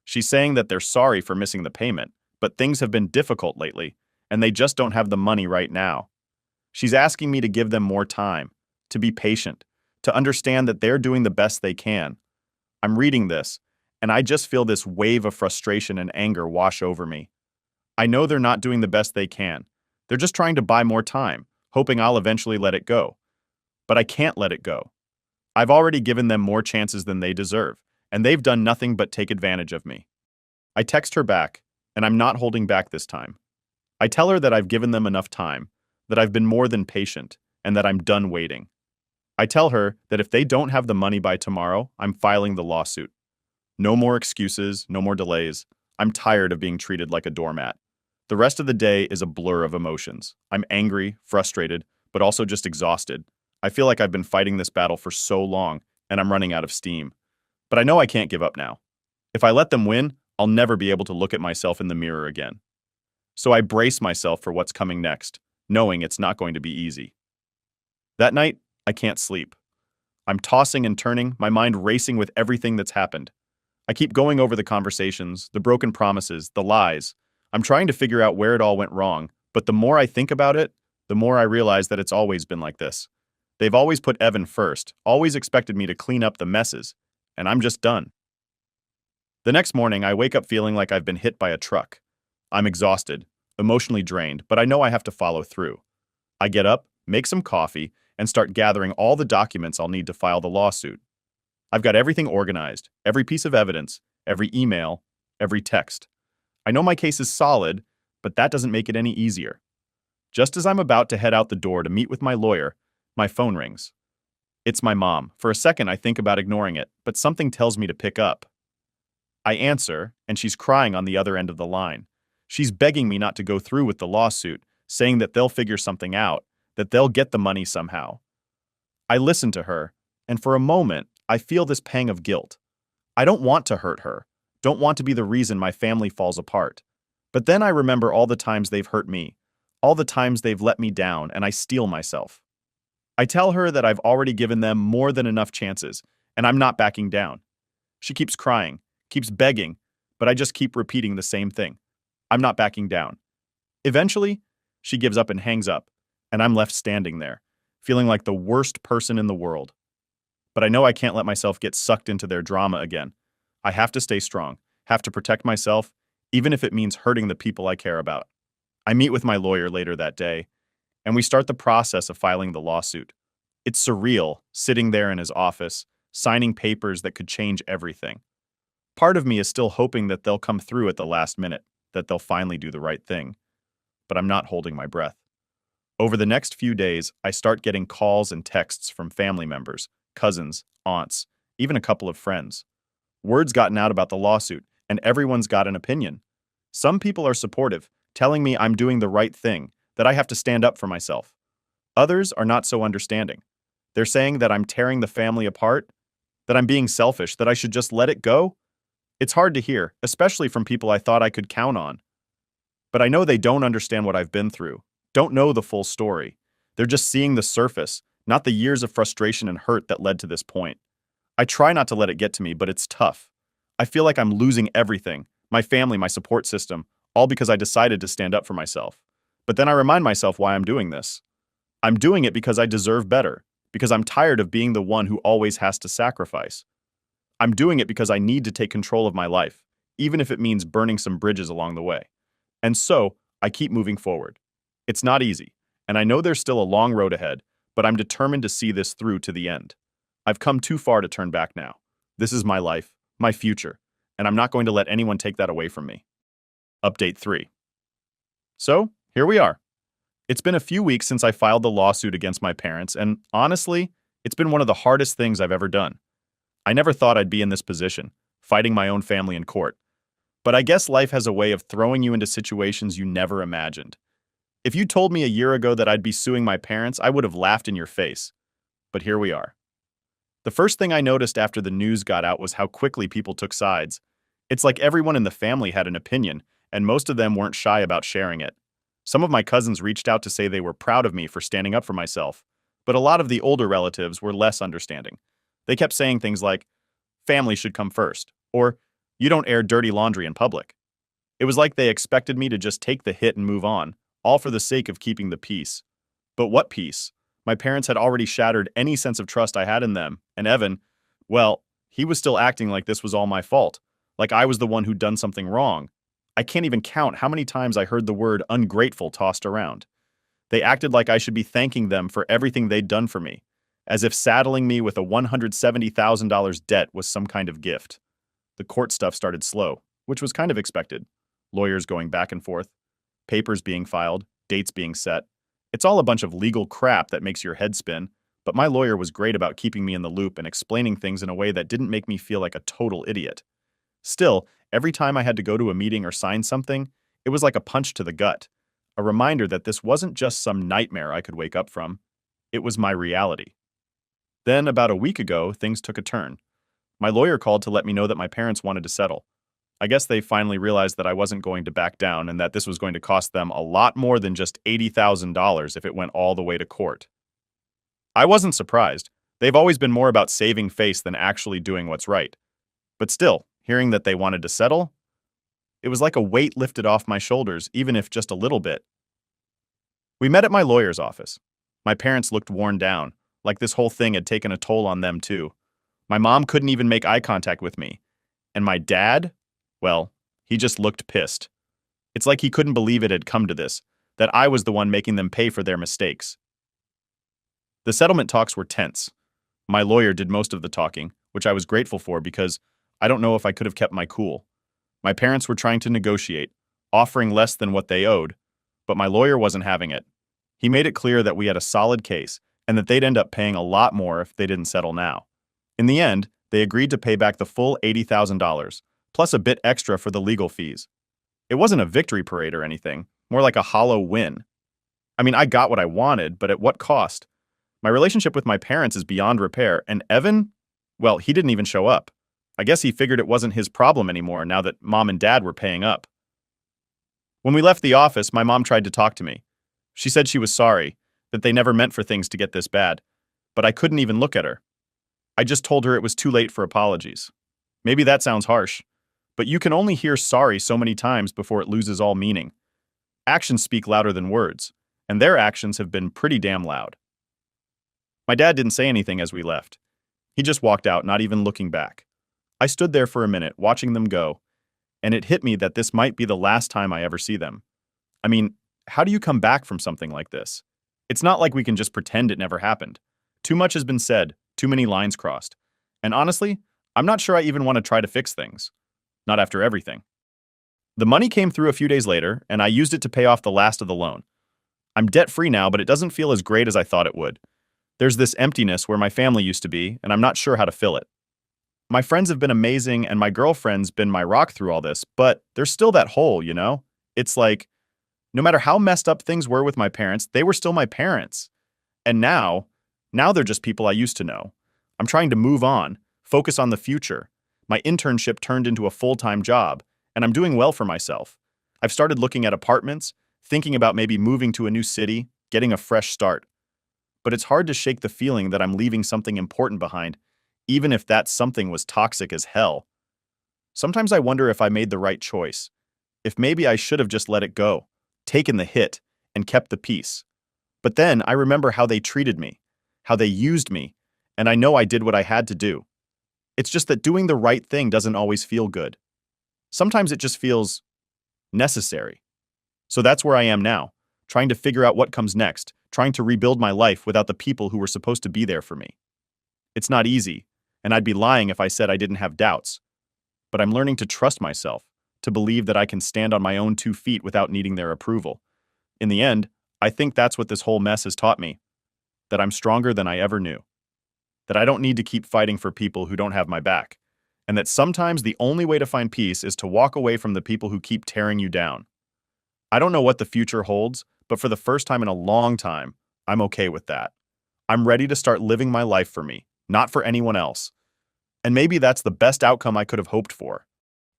S1: She's saying that they're sorry for missing the payment, but things have been difficult lately, and they just don't have the money right now. She's asking me to give them more time, to be patient, to understand that they're doing the best they can. I'm reading this, and I just feel this wave of frustration and anger wash over me. I know they're not doing the best they can. They're just trying to buy more time, hoping I'll eventually let it go. But I can't let it go. I've already given them more chances than they deserve, and they've done nothing but take advantage of me. I text her back, and I'm not holding back this time. I tell her that I've given them enough time, that I've been more than patient, and that I'm done waiting. I tell her that if they don't have the money by tomorrow, I'm filing the lawsuit. No more excuses, no more delays. I'm tired of being treated like a doormat. The rest of the day is a blur of emotions. I'm angry, frustrated, but also just exhausted. I feel like I've been fighting this battle for so long, and I'm running out of steam. But I know I can't give up now. If I let them win, I'll never be able to look at myself in the mirror again. So I brace myself for what's coming next, knowing it's not going to be easy. That night, I can't sleep. I'm tossing and turning, my mind racing with everything that's happened. I keep going over the conversations, the broken promises, the lies. I'm trying to figure out where it all went wrong, but the more I think about it, the more I realize that it's always been like this. They've always put Evan first, always expected me to clean up the messes, and I'm just done. The next morning, I wake up feeling like I've been hit by a truck. I'm exhausted, emotionally drained, but I know I have to follow through. I get up, make some coffee, and start gathering all the documents I'll need to file the lawsuit. I've got everything organized, every piece of evidence, every email, every text. I know my case is solid, but that doesn't make it any easier. Just as I'm about to head out the door to meet with my lawyer, my phone rings. It's my mom. For a second, I think about ignoring it, but something tells me to pick up. I answer, and she's crying on the other end of the line. She's begging me not to go through with the lawsuit, saying that they'll figure something out, that they'll get the money somehow. I listen to her, and for a moment, I feel this pang of guilt. I don't want to hurt her, don't want to be the reason my family falls apart. But then I remember all the times they've hurt me, all the times they've let me down, and I steel myself. I tell her that I've already given them more than enough chances, and I'm not backing down. She keeps crying, keeps begging, but I just keep repeating the same thing. I'm not backing down. Eventually, she gives up and hangs up, and I'm left standing there, feeling like the worst person in the world. But I know I can't let myself get sucked into their drama again. I have to stay strong, have to protect myself, even if it means hurting the people I care about. I meet with my lawyer later that day, and we start the process of filing the lawsuit. It's surreal, sitting there in his office, signing papers that could change everything. Part of me is still hoping that they'll come through at the last minute, that they'll finally do the right thing. But I'm not holding my breath. Over the next few days, I start getting calls and texts from family members, cousins, aunts, even a couple of friends. Word's gotten out about the lawsuit, and everyone's got an opinion. Some people are supportive, telling me I'm doing the right thing, that I have to stand up for myself. Others are not so understanding. They're saying that I'm tearing the family apart, that I'm being selfish, that I should just let it go. It's hard to hear, especially from people I thought I could count on. But I know they don't understand what I've been through, don't know the full story. They're just seeing the surface, not the years of frustration and hurt that led to this point. I try not to let it get to me, but it's tough. I feel like I'm losing everything, my family, my support system, all because I decided to stand up for myself. But then I remind myself why I'm doing this. I'm doing it because I deserve better, because I'm tired of being the one who always has to sacrifice. I'm doing it because I need to take control of my life, even if it means burning some bridges along the way. And so, I keep moving forward. It's not easy, and I know there's still a long road ahead, but I'm determined to see this through to the end. I've come too far to turn back now. This is my life, my future, and I'm not going to let anyone take that away from me. Update 3. So, here we are. It's been a few weeks since I filed the lawsuit against my parents, and honestly, it's been one of the hardest things I've ever done. I never thought I'd be in this position, fighting my own family in court. But I guess life has a way of throwing you into situations you never imagined. If you told me a year ago that I'd be suing my parents, I would have laughed in your face. But here we are. The first thing I noticed after the news got out was how quickly people took sides. It's like everyone in the family had an opinion, and most of them weren't shy about sharing it. Some of my cousins reached out to say they were proud of me for standing up for myself, but a lot of the older relatives were less understanding. They kept saying things like, "Family should come first," or "You don't air dirty laundry in public." It was like they expected me to just take the hit and move on, all for the sake of keeping the peace. But what peace? My parents had already shattered any sense of trust I had in them, and Evan, well, he was still acting like this was all my fault, like I was the one who'd done something wrong. I can't even count how many times I heard the word ungrateful tossed around. They acted like I should be thanking them for everything they'd done for me, as if saddling me with a $170,000 debt was some kind of gift. The court stuff started slow, which was kind of expected. Lawyers going back and forth, papers being filed, dates being set. It's all a bunch of legal crap that makes your head spin, but my lawyer was great about keeping me in the loop and explaining things in a way that didn't make me feel like a total idiot. Still, every time I had to go to a meeting or sign something, it was like a punch to the gut, a reminder that this wasn't just some nightmare I could wake up from. It was my reality. Then, about a week ago, things took a turn. My lawyer called to let me know that my parents wanted to settle. I guess they finally realized that I wasn't going to back down and that this was going to cost them a lot more than just $80,000 if it went all the way to court. I wasn't surprised. They've always been more about saving face than actually doing what's right. But still, hearing that they wanted to settle, it was like a weight lifted off my shoulders, even if just a little bit. We met at my lawyer's office. My parents looked worn down, like this whole thing had taken a toll on them too. My mom couldn't even make eye contact with me. And my dad? Well, he just looked pissed. It's like he couldn't believe it had come to this, that I was the one making them pay for their mistakes. The settlement talks were tense. My lawyer did most of the talking, which I was grateful for because I don't know if I could have kept my cool. My parents were trying to negotiate, offering less than what they owed, but my lawyer wasn't having it. He made it clear that we had a solid case and that they'd end up paying a lot more if they didn't settle now. In the end, they agreed to pay back the full $80,000, plus a bit extra for the legal fees. It wasn't a victory parade or anything, more like a hollow win. I mean, I got what I wanted, but at what cost? My relationship with my parents is beyond repair, and Evan? Well, he didn't even show up. I guess he figured it wasn't his problem anymore now that mom and dad were paying up. When we left the office, my mom tried to talk to me. She said she was sorry, that they never meant for things to get this bad, but I couldn't even look at her. I just told her it was too late for apologies. Maybe that sounds harsh, but you can only hear sorry so many times before it loses all meaning. Actions speak louder than words, and their actions have been pretty damn loud. My dad didn't say anything as we left. He just walked out, not even looking back. I stood there for a minute, watching them go, and it hit me that this might be the last time I ever see them. I mean, how do you come back from something like this? It's not like we can just pretend it never happened. Too much has been said, too many lines crossed. And honestly, I'm not sure I even want to try to fix things. Not after everything. The money came through a few days later, and I used it to pay off the last of the loan. I'm debt-free now, but it doesn't feel as great as I thought it would. There's this emptiness where my family used to be, and I'm not sure how to fill it. My friends have been amazing, and my girlfriend's been my rock through all this, but there's still that hole, you know? It's like, no matter how messed up things were with my parents, they were still my parents. And now they're just people I used to know. I'm trying to move on, focus on the future. My internship turned into a full-time job, and I'm doing well for myself. I've started looking at apartments, thinking about maybe moving to a new city, getting a fresh start. But it's hard to shake the feeling that I'm leaving something important behind, even if that something was toxic as hell. Sometimes I wonder if I made the right choice, if maybe I should have just let it go, taken the hit, and kept the peace. But then I remember how they treated me, how they used me, and I know I did what I had to do. It's just that doing the right thing doesn't always feel good. Sometimes it just feels necessary. So that's where I am now, trying to figure out what comes next, trying to rebuild my life without the people who were supposed to be there for me. It's not easy, and I'd be lying if I said I didn't have doubts. But I'm learning to trust myself, to believe that I can stand on my own 2 feet without needing their approval. In the end, I think that's what this whole mess has taught me, that I'm stronger than I ever knew, that I don't need to keep fighting for people who don't have my back, and that sometimes the only way to find peace is to walk away from the people who keep tearing you down. I don't know what the future holds, but for the first time in a long time, I'm okay with that. I'm ready to start living my life for me, not for anyone else. And maybe that's the best outcome I could have hoped for.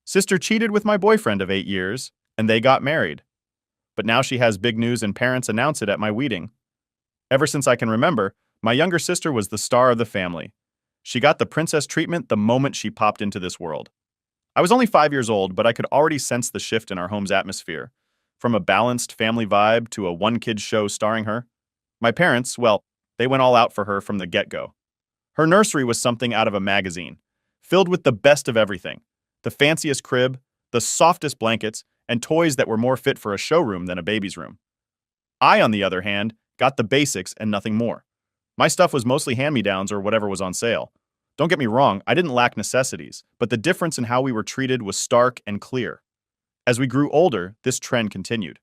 S1: Sister cheated with my boyfriend of 8 years, and they got married. But now she has big news and parents announce it at my wedding. Ever since I can remember, my younger sister was the star of the family. She got the princess treatment the moment she popped into this world. I was only 5 years old, but I could already sense the shift in our home's atmosphere. From a balanced family vibe to a one-kid show starring her. My parents, well, they went all out for her from the get-go. Her nursery was something out of a magazine, filled with the best of everything. The fanciest crib, the softest blankets, and toys that were more fit for a showroom than a baby's room. I, on the other hand, got the basics and nothing more. My stuff was mostly hand-me-downs or whatever was on sale. Don't get me wrong, I didn't lack necessities, but the difference in how we were treated was stark and clear. As we grew older, this trend continued.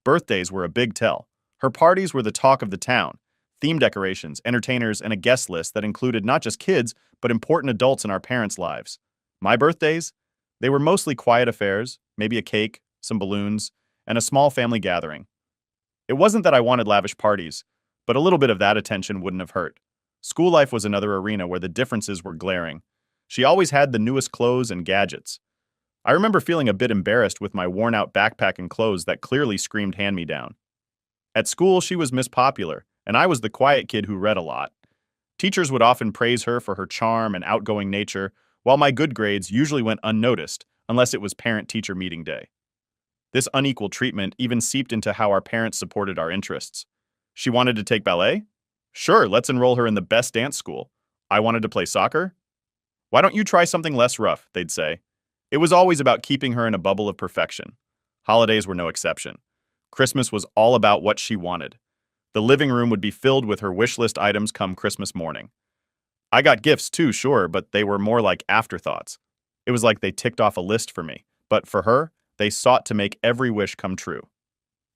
S1: Birthdays were a big tell. Her parties were the talk of the town. theme decorations, entertainers, and a guest list that included not just kids, but important adults in our parents' lives. My birthdays? They were mostly quiet affairs, maybe a cake, some balloons, and a small family gathering. It wasn't that I wanted lavish parties, but a little bit of that attention wouldn't have hurt. School life was another arena where the differences were glaring. She always had the newest clothes and gadgets. I remember feeling a bit embarrassed with my worn-out backpack and clothes that clearly screamed hand-me-down. At school, she was Miss Popular, and I was the quiet kid who read a lot. Teachers would often praise her for her charm and outgoing nature, while my good grades usually went unnoticed, unless it was parent-teacher meeting day. This unequal treatment even seeped into how our parents supported our interests. She wanted to take ballet? Sure, let's enroll her in the best dance school. I wanted to play soccer? Why don't you try something less rough, they'd say. It was always about keeping her in a bubble of perfection. Holidays were no exception. Christmas was all about what she wanted. The living room would be filled with her wish list items come Christmas morning. I got gifts too, sure, but they were more like afterthoughts. It was like they ticked off a list for me, but for her, they sought to make every wish come true.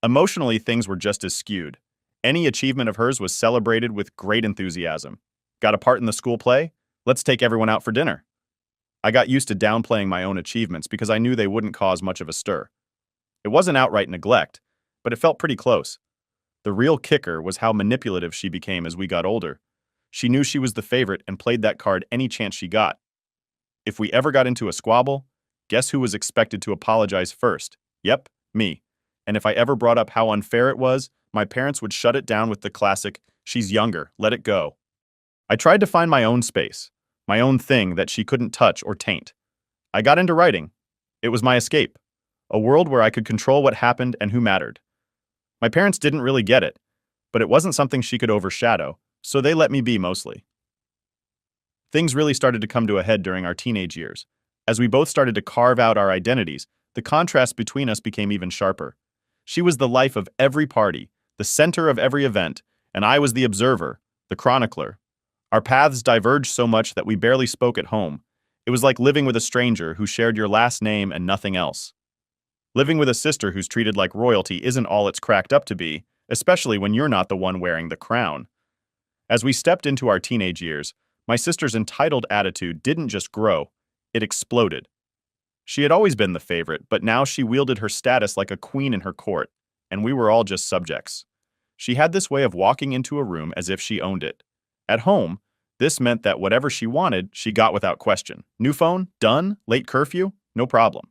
S1: Emotionally, things were just as skewed. Any achievement of hers was celebrated with great enthusiasm. Got a part in the school play? Let's take everyone out for dinner. I got used to downplaying my own achievements because I knew they wouldn't cause much of a stir. It wasn't outright neglect, but it felt pretty close. The real kicker was how manipulative she became as we got older. She knew she was the favorite and played that card any chance she got. If we ever got into a squabble, guess who was expected to apologize first? Yep, me. And if I ever brought up how unfair it was, my parents would shut it down with the classic, "She's younger, let it go." I tried to find my own space, my own thing that she couldn't touch or taint. I got into writing. It was my escape, a world where I could control what happened and who mattered. My parents didn't really get it, but it wasn't something she could overshadow, so they let me be mostly. Things really started to come to a head during our teenage years. As we both started to carve out our identities, the contrast between us became even sharper. She was the life of every party, the center of every event, and I was the observer, the chronicler. Our paths diverged so much that we barely spoke at home. It was like living with a stranger who shared your last name and nothing else. Living with a sister who's treated like royalty isn't all it's cracked up to be, especially when you're not the one wearing the crown. As we stepped into our teenage years, my sister's entitled attitude didn't just grow, it exploded. She had always been the favorite, but now she wielded her status like a queen in her court, and we were all just subjects. She had this way of walking into a room as if she owned it. At home, this meant that whatever she wanted, she got without question. New phone? Done? Late curfew? No problem.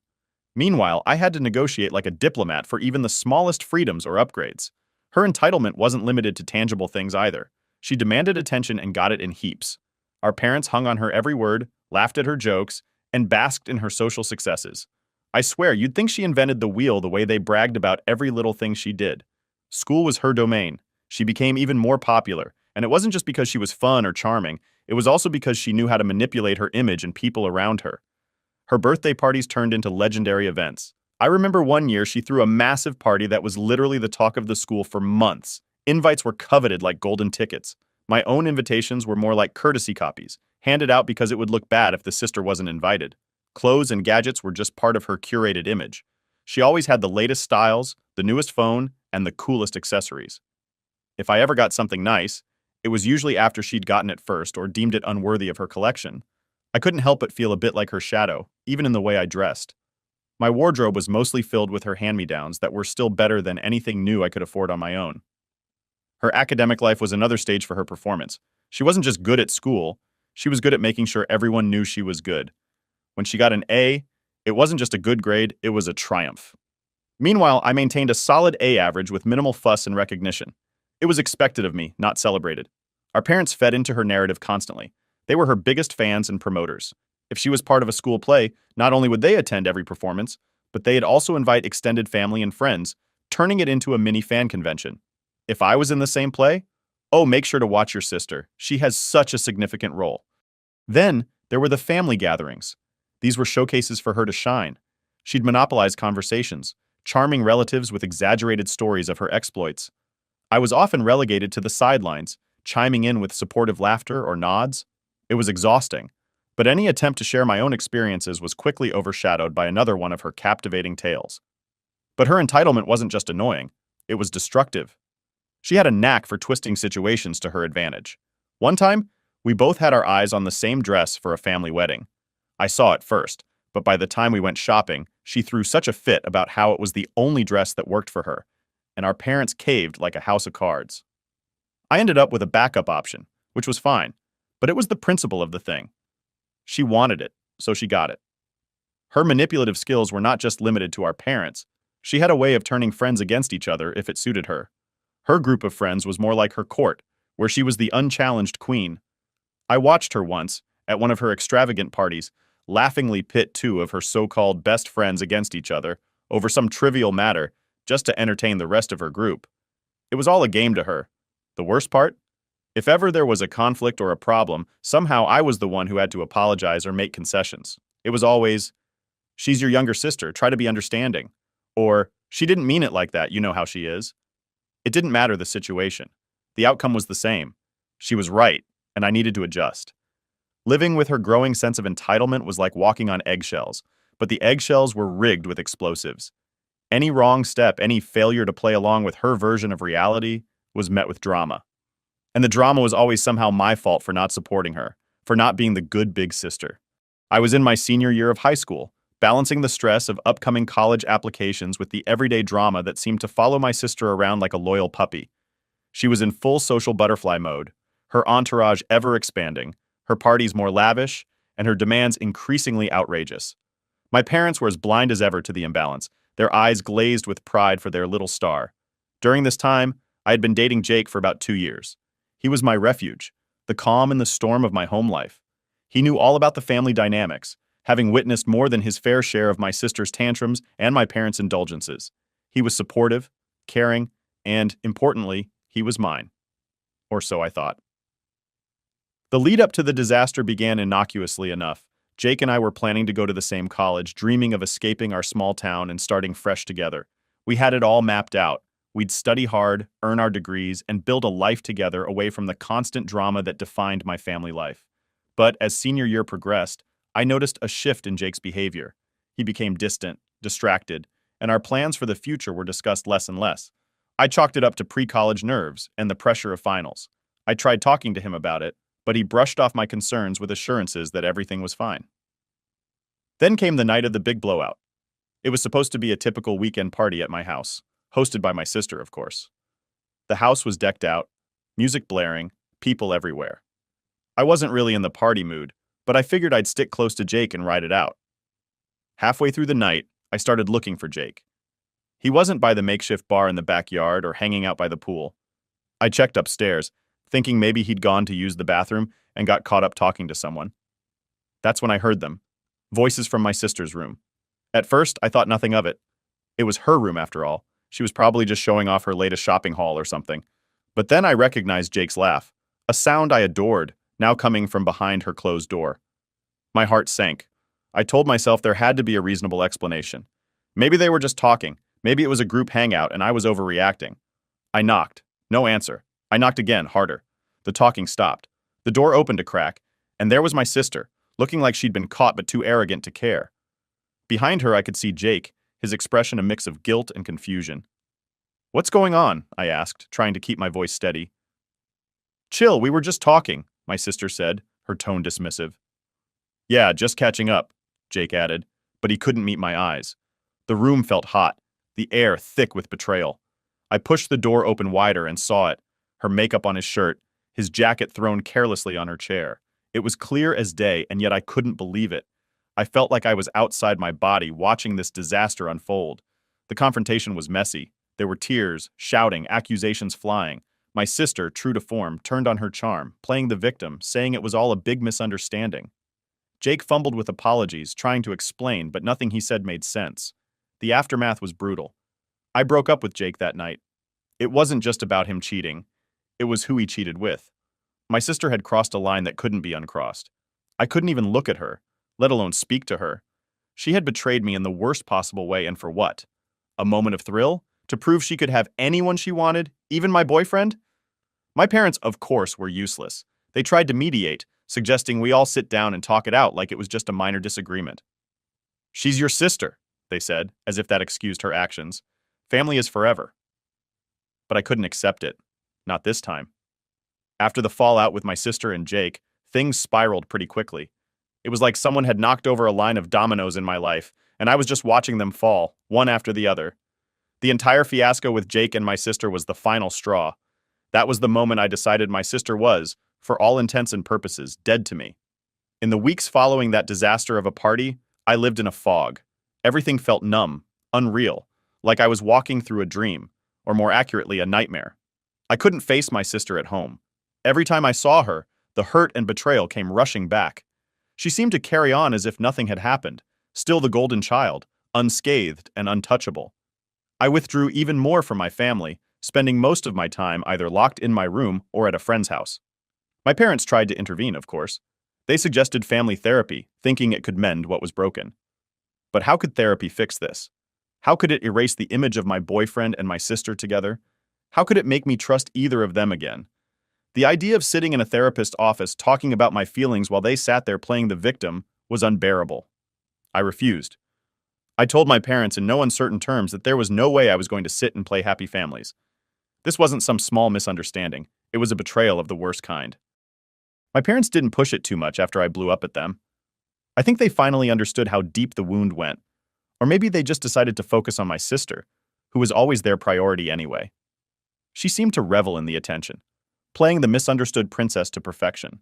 S1: Meanwhile, I had to negotiate like a diplomat for even the smallest freedoms or upgrades. Her entitlement wasn't limited to tangible things either. She demanded attention and got it in heaps. Our parents hung on her every word, laughed at her jokes, and basked in her social successes. I swear, you'd think she invented the wheel the way they bragged about every little thing she did. School was her domain. She became even more popular, and it wasn't just because she was fun or charming, it was also because she knew how to manipulate her image and people around her. Her birthday parties turned into legendary events. I remember one year she threw a massive party that was literally the talk of the school for months. Invites were coveted like golden tickets. My own invitations were more like courtesy copies, handed out because it would look bad if the sister wasn't invited. Clothes and gadgets were just part of her curated image. She always had the latest styles, the newest phone, and the coolest accessories. If I ever got something nice, it was usually after she'd gotten it first or deemed it unworthy of her collection. I couldn't help but feel a bit like her shadow, even in the way I dressed. My wardrobe was mostly filled with her hand-me-downs that were still better than anything new I could afford on my own. Her academic life was another stage for her performance. She wasn't just good at school, she was good at making sure everyone knew she was good. When she got an A, it wasn't just a good grade, it was a triumph. Meanwhile, I maintained a solid A average with minimal fuss and recognition. It was expected of me, not celebrated. Our parents fed into her narrative constantly. They were her biggest fans and promoters. If she was part of a school play, not only would they attend every performance, but they'd also invite extended family and friends, turning it into a mini fan convention. If I was in the same play, oh, make sure to watch your sister. She has such a significant role. Then, there were the family gatherings. These were showcases for her to shine. She'd monopolize conversations, charming relatives with exaggerated stories of her exploits. I was often relegated to the sidelines, chiming in with supportive laughter or nods. It was exhausting, but any attempt to share my own experiences was quickly overshadowed by another one of her captivating tales. But her entitlement wasn't just annoying, it was destructive. She had a knack for twisting situations to her advantage. One time, we both had our eyes on the same dress for a family wedding. I saw it first, but by the time we went shopping, she threw such a fit about how it was the only dress that worked for her, and our parents caved like a house of cards. I ended up with a backup option, which was fine, but it was the principle of the thing. She wanted it, so she got it. Her manipulative skills were not just limited to our parents. She had a way of turning friends against each other if it suited her. Her group of friends was more like her court, where she was the unchallenged queen. I watched her once, at one of her extravagant parties, laughingly pit two of her so-called best friends against each other over some trivial matter just to entertain the rest of her group. It was all a game to her. The worst part? If ever there was a conflict or a problem, somehow I was the one who had to apologize or make concessions. It was always, "She's your younger sister, try to be understanding." Or, "She didn't mean it like that, you know how she is." It didn't matter the situation. The outcome was the same. She was right, and I needed to adjust. Living with her growing sense of entitlement was like walking on eggshells, but the eggshells were rigged with explosives. Any wrong step, any failure to play along with her version of reality was met with drama. And the drama was always somehow my fault for not supporting her, for not being the good big sister. I was in my senior year of high school, balancing the stress of upcoming college applications with the everyday drama that seemed to follow my sister around like a loyal puppy. She was in full social butterfly mode, her entourage ever expanding, her parties more lavish, and her demands increasingly outrageous. My parents were as blind as ever to the imbalance, their eyes glazed with pride for their little star. During this time, I had been dating Jake for about 2 years. He was my refuge, the calm in the storm of my home life. He knew all about the family dynamics, having witnessed more than his fair share of my sister's tantrums and my parents' indulgences. He was supportive, caring, and, importantly, he was mine. Or so I thought. The lead up to the disaster began innocuously enough. Jake and I were planning to go to the same college, dreaming of escaping our small town and starting fresh together. We had it all mapped out. We'd study hard, earn our degrees, and build a life together away from the constant drama that defined my family life. But as senior year progressed, I noticed a shift in Jake's behavior. He became distant, distracted, and our plans for the future were discussed less and less. I chalked it up to pre-college nerves and the pressure of finals. I tried talking to him about it, but he brushed off my concerns with assurances that everything was fine. Then came the night of the big blowout. It was supposed to be a typical weekend party at my house, hosted by my sister, of course. The house was decked out, music blaring, people everywhere. I wasn't really in the party mood, but I figured I'd stick close to Jake and ride it out. Halfway through the night, I started looking for Jake. He wasn't by the makeshift bar in the backyard or hanging out by the pool. I checked upstairs, thinking maybe he'd gone to use the bathroom and got caught up talking to someone. That's when I heard them. Voices from my sister's room. At first, I thought nothing of it. It was her room after all. She was probably just showing off her latest shopping haul or something. But then I recognized Jake's laugh, a sound I adored, now coming from behind her closed door. My heart sank. I told myself there had to be a reasonable explanation. Maybe they were just talking. Maybe it was a group hangout and I was overreacting. I knocked. No answer. I knocked again, harder. The talking stopped. The door opened a crack, and there was my sister, looking like she'd been caught but too arrogant to care. Behind her I could see Jake, his expression a mix of guilt and confusion. "What's going on?" I asked, trying to keep my voice steady. "Chill, we were just talking," my sister said, her tone dismissive. "Yeah, just catching up," Jake added, but he couldn't meet my eyes. The room felt hot, the air thick with betrayal. I pushed the door open wider and saw it, her makeup on his shirt, his jacket thrown carelessly on her chair. It was clear as day, and yet I couldn't believe it. I felt like I was outside my body watching this disaster unfold. The confrontation was messy. There were tears, shouting, accusations flying. My sister, true to form, turned on her charm, playing the victim, saying it was all a big misunderstanding. Jake fumbled with apologies, trying to explain, but nothing he said made sense. The aftermath was brutal. I broke up with Jake that night. It wasn't just about him cheating. It was who he cheated with. My sister had crossed a line that couldn't be uncrossed. I couldn't even look at her, let alone speak to her. She had betrayed me in the worst possible way, and for what? A moment of thrill? To prove she could have anyone she wanted, even my boyfriend? My parents, of course, were useless. They tried to mediate, suggesting we all sit down and talk it out like it was just a minor disagreement. "She's your sister," they said, as if that excused her actions. "Family is forever." But I couldn't accept it. not this time. After the fallout with my sister and Jake, things spiraled pretty quickly. It was like someone had knocked over a line of dominoes in my life, and I was just watching them fall, one after the other. The entire fiasco with Jake and my sister was the final straw. That was the moment I decided my sister was, for all intents and purposes, dead to me. In the weeks following that disaster of a party, I lived in a fog. Everything felt numb, unreal, like I was walking through a dream, or more accurately, a nightmare. I couldn't face my sister at home. Every time I saw her, the hurt and betrayal came rushing back. She seemed to carry on as if nothing had happened, still the golden child, unscathed and untouchable. I withdrew even more from my family, spending most of my time either locked in my room or at a friend's house. My parents tried to intervene, of course. They suggested family therapy, thinking it could mend what was broken. But how could therapy fix this? How could it erase the image of my boyfriend and my sister together? How could it make me trust either of them again? The idea of sitting in a therapist's office talking about my feelings while they sat there playing the victim was unbearable. I refused. I told my parents in no uncertain terms that there was no way I was going to sit and play happy families. This wasn't some small misunderstanding. It was a betrayal of the worst kind. My parents didn't push it too much after I blew up at them. I think they finally understood how deep the wound went. Or maybe they just decided to focus on my sister, who was always their priority anyway. She seemed to revel in the attention, playing the misunderstood princess to perfection.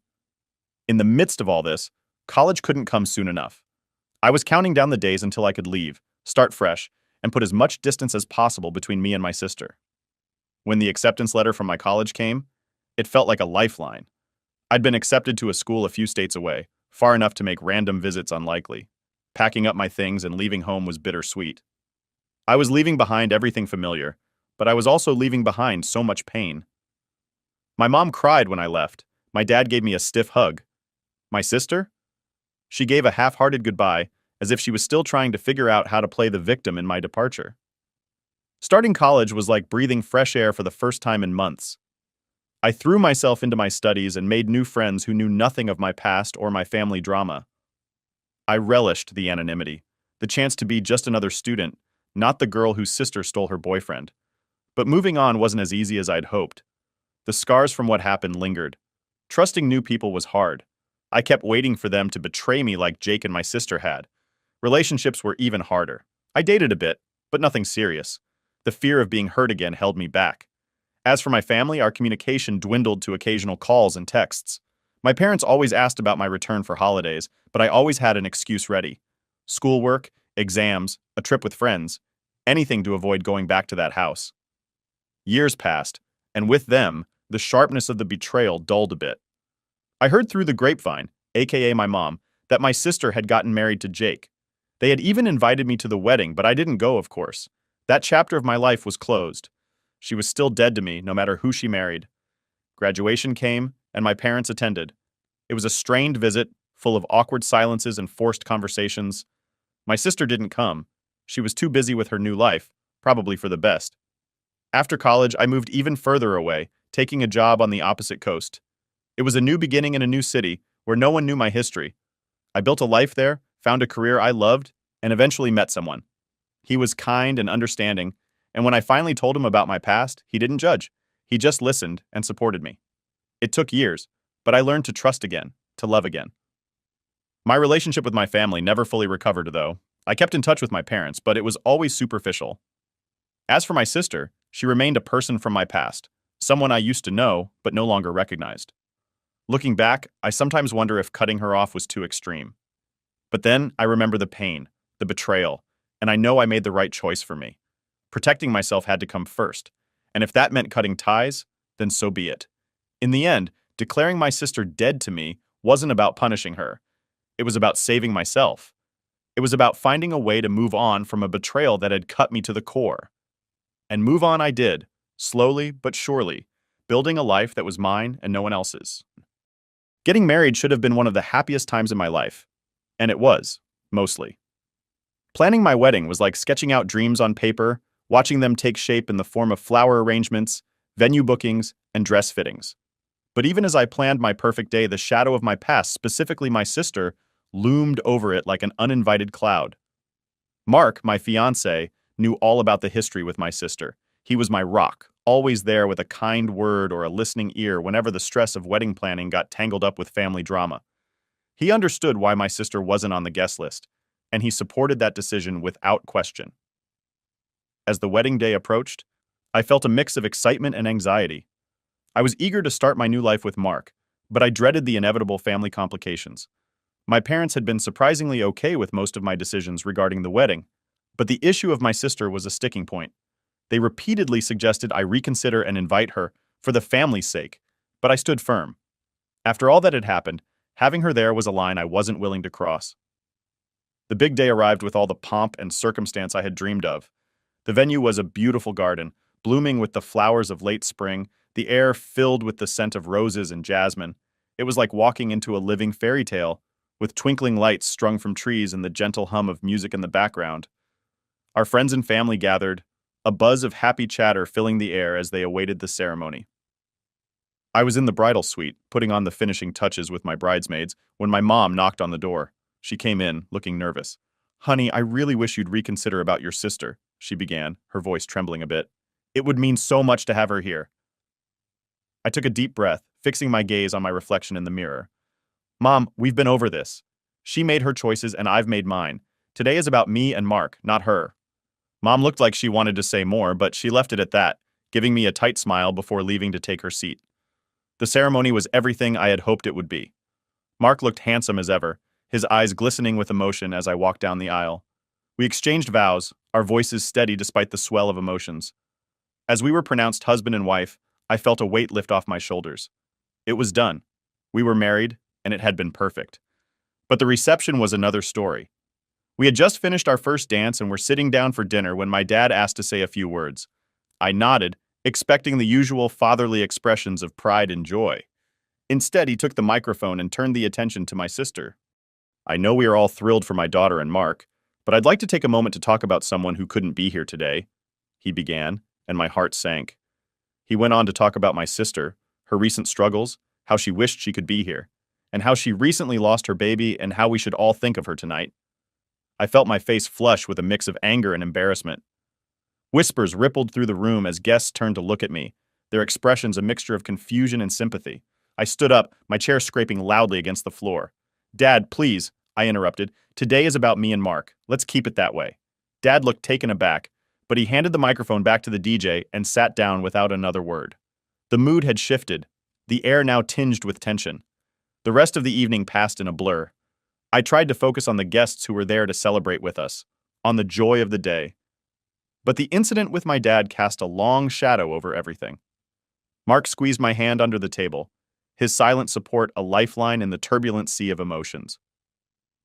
S1: In the midst of all this, college couldn't come soon enough. I was counting down the days until I could leave, start fresh, and put as much distance as possible between me and my sister. When the acceptance letter from my college came, it felt like a lifeline. I'd been accepted to a school a few states away, far enough to make random visits unlikely. Packing up my things and leaving home was bittersweet. I was leaving behind everything familiar, but I was also leaving behind so much pain. My mom cried when I left. My dad gave me a stiff hug. My sister? She gave a half-hearted goodbye, as if she was still trying to figure out how to play the victim in my departure. Starting college was like breathing fresh air for the first time in months. I threw myself into my studies and made new friends who knew nothing of my past or my family drama. I relished the anonymity, the chance to be just another student, not the girl whose sister stole her boyfriend. But moving on wasn't as easy as I'd hoped. The scars from what happened lingered. Trusting new people was hard. I kept waiting for them to betray me like Jake and my sister had. Relationships were even harder. I dated a bit, but nothing serious. The fear of being hurt again held me back. As for my family, our communication dwindled to occasional calls and texts. My parents always asked about my return for holidays, but I always had an excuse ready. Schoolwork, exams, a trip with friends, anything to avoid going back to that house. Years passed, and with them, the sharpness of the betrayal dulled a bit. I heard through the grapevine, aka my mom, that my sister had gotten married to Jake. They had even invited me to the wedding, but I didn't go, of course. That chapter of my life was closed. She was still dead to me, no matter who she married. Graduation came, and my parents attended. It was a strained visit, full of awkward silences and forced conversations. My sister didn't come. She was too busy with her new life, probably for the best. After college, I moved even further away, taking a job on the opposite coast. It was a new beginning in a new city, where no one knew my history. I built a life there, found a career I loved, and eventually met someone. He was kind and understanding, and when I finally told him about my past, he didn't judge. He just listened and supported me. It took years, but I learned to trust again, to love again. My relationship with my family never fully recovered, though. I kept in touch with my parents, but it was always superficial. As for my sister, she remained a person from my past, someone I used to know, but no longer recognized. Looking back, I sometimes wonder if cutting her off was too extreme. But then I remember the pain, the betrayal, and I know I made the right choice for me. Protecting myself had to come first, and if that meant cutting ties, then so be it. In the end, declaring my sister dead to me wasn't about punishing her. It was about saving myself. It was about finding a way to move on from a betrayal that had cut me to the core. And move on I did, slowly but surely, building a life that was mine and no one else's. Getting married should have been one of the happiest times in my life. And it was, mostly. Planning my wedding was like sketching out dreams on paper, watching them take shape in the form of flower arrangements, venue bookings, and dress fittings. But even as I planned my perfect day, the shadow of my past, specifically my sister, loomed over it like an uninvited cloud. Mark, my fiancé, knew all about the history with my sister. He was my rock, always there with a kind word or a listening ear whenever the stress of wedding planning got tangled up with family drama. He understood why my sister wasn't on the guest list, and he supported that decision without question. As the wedding day approached, I felt a mix of excitement and anxiety. I was eager to start my new life with Mark, but I dreaded the inevitable family complications. My parents had been surprisingly okay with most of my decisions regarding the wedding, but the issue of my sister was a sticking point. They repeatedly suggested I reconsider and invite her for the family's sake, but I stood firm. After all that had happened, having her there was a line I wasn't willing to cross. The big day arrived with all the pomp and circumstance I had dreamed of. The venue was a beautiful garden, blooming with the flowers of late spring, the air filled with the scent of roses and jasmine. It was like walking into a living fairy tale, with twinkling lights strung from trees and the gentle hum of music in the background. Our friends and family gathered, a buzz of happy chatter filling the air as they awaited the ceremony. I was in the bridal suite, putting on the finishing touches with my bridesmaids, when my mom knocked on the door. She came in, looking nervous. "Honey, I really wish you'd reconsider about your sister," she began, her voice trembling a bit. "It would mean so much to have her here." I took a deep breath, fixing my gaze on my reflection in the mirror. "Mom, we've been over this. She made her choices and I've made mine. Today is about me and Mark, not her." Mom looked like she wanted to say more, but she left it at that, giving me a tight smile before leaving to take her seat. The ceremony was everything I had hoped it would be. Mark looked handsome as ever, his eyes glistening with emotion as I walked down the aisle. We exchanged vows, our voices steady despite the swell of emotions. As we were pronounced husband and wife, I felt a weight lift off my shoulders. It was done. We were married, and it had been perfect. But the reception was another story. We had just finished our first dance and were sitting down for dinner when my dad asked to say a few words. I nodded, expecting the usual fatherly expressions of pride and joy. Instead, he took the microphone and turned the attention to my sister. "I know we are all thrilled for my daughter and Mark, but I'd like to take a moment to talk about someone who couldn't be here today," he began, and my heart sank. He went on to talk about my sister, her recent struggles, how she wished she could be here, and how she recently lost her baby and how we should all think of her tonight. I felt my face flush with a mix of anger and embarrassment. Whispers rippled through the room as guests turned to look at me, their expressions a mixture of confusion and sympathy. I stood up, my chair scraping loudly against the floor. "Dad, please," I interrupted. "Today is about me and Mark. Let's keep it that way." Dad looked taken aback, but he handed the microphone back to the DJ and sat down without another word. The mood had shifted, the air now tinged with tension. The rest of the evening passed in a blur. I tried to focus on the guests who were there to celebrate with us, on the joy of the day. But the incident with my dad cast a long shadow over everything. Mark squeezed my hand under the table, his silent support a lifeline in the turbulent sea of emotions.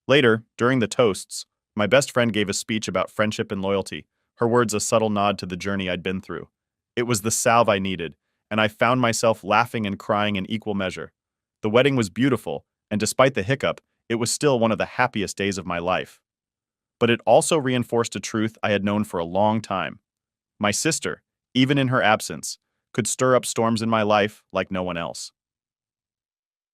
S1: Later, during the toasts, my best friend gave a speech about friendship and loyalty, her words a subtle nod to the journey I'd been through. It was the salve I needed, and I found myself laughing and crying in equal measure. The wedding was beautiful, and despite the hiccup, it was still one of the happiest days of my life. But it also reinforced a truth I had known for a long time. My sister, even in her absence, could stir up storms in my life like no one else.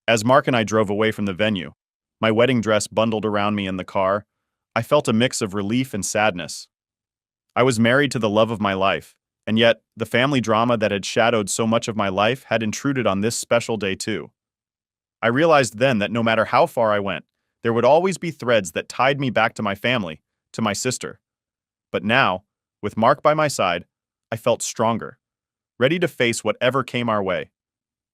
S1: As Mark and I drove away from the venue, my wedding dress bundled around me in the car, I felt a mix of relief and sadness. I was married to the love of my life, and yet the family drama that had shadowed so much of my life had intruded on this special day too. I realized then that no matter how far I went, there would always be threads that tied me back to my family, to my sister. But now, with Mark by my side, I felt stronger, ready to face whatever came our way.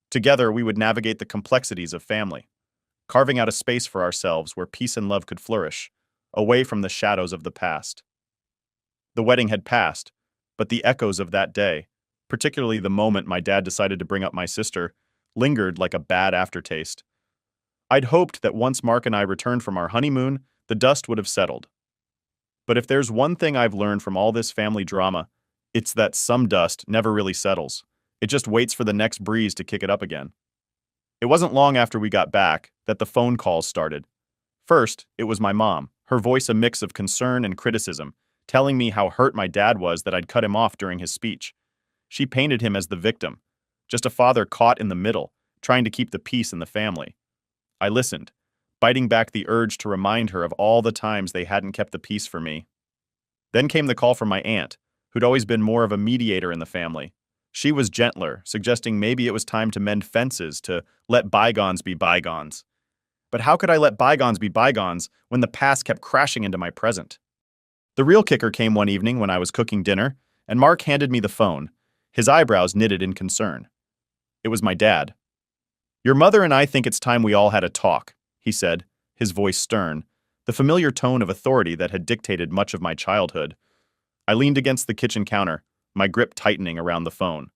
S1: Together, we would navigate the complexities of family, carving out a space for ourselves where peace and love could flourish, away from the shadows of the past. The wedding had passed, but the echoes of that day, particularly the moment my dad decided to bring up my sister, lingered like a bad aftertaste. I'd hoped that once Mark and I returned from our honeymoon, the dust would have settled. But if there's one thing I've learned from all this family drama, it's that some dust never really settles. It just waits for the next breeze to kick it up again. It wasn't long after we got back that the phone calls started. First, it was my mom, her voice a mix of concern and criticism, telling me how hurt my dad was that I'd cut him off during his speech. She painted him as the victim, just a father caught in the middle, trying to keep the peace in the family. I listened, biting back the urge to remind her of all the times they hadn't kept the peace for me. Then came the call from my aunt, who'd always been more of a mediator in the family. She was gentler, suggesting maybe it was time to mend fences, to let bygones be bygones. But how could I let bygones be bygones when the past kept crashing into my present? The real kicker came one evening when I was cooking dinner, and Mark handed me the phone, his eyebrows knitted in concern. It was my dad. "Your mother and I think it's time we all had a talk," he said, his voice stern, the familiar tone of authority that had dictated much of my childhood. I leaned against the kitchen counter, my grip tightening around the phone.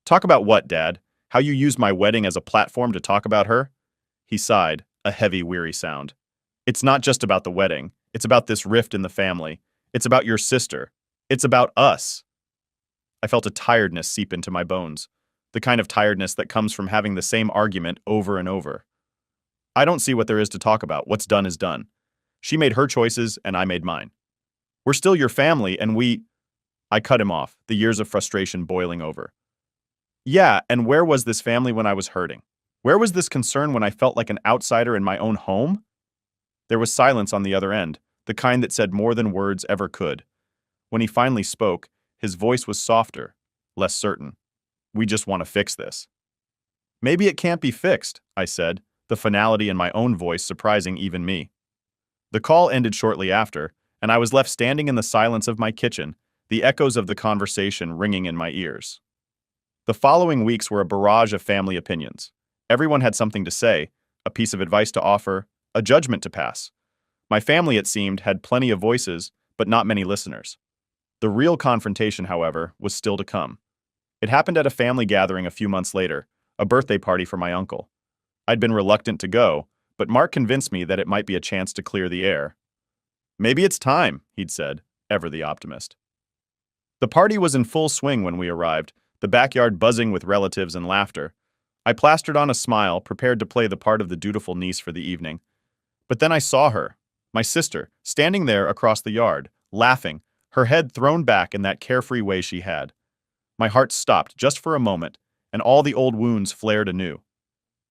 S1: "Talk about what, Dad? How you used my wedding as a platform to talk about her?" He sighed, a heavy, weary sound. "It's not just about the wedding. It's about this rift in the family. It's about your sister. It's about us." I felt a tiredness seep into my bones, the kind of tiredness that comes from having the same argument over and over. "I don't see what there is to talk about. What's done is done. She made her choices, and I made mine. We're still your family, and we—" I cut him off, the years of frustration boiling over. "Yeah, and where was this family when I was hurting? Where was this concern when I felt like an outsider in my own home?" There was silence on the other end, the kind that said more than words ever could. When he finally spoke, his voice was softer, less certain. "We just want to fix this." "Maybe it can't be fixed," I said, the finality in my own voice surprising even me. The call ended shortly after, and I was left standing in the silence of my kitchen, the echoes of the conversation ringing in my ears. The following weeks were a barrage of family opinions. Everyone had something to say, a piece of advice to offer, a judgment to pass. My family, it seemed, had plenty of voices, but not many listeners. The real confrontation, however, was still to come. It happened at a family gathering a few months later, a birthday party for my uncle. I'd been reluctant to go, but Mark convinced me that it might be a chance to clear the air. "Maybe it's time," he'd said, ever the optimist. The party was in full swing when we arrived, the backyard buzzing with relatives and laughter. I plastered on a smile, prepared to play the part of the dutiful niece for the evening. But then I saw her, my sister, standing there across the yard, laughing, her head thrown back in that carefree way she had. My heart stopped just for a moment, and all the old wounds flared anew.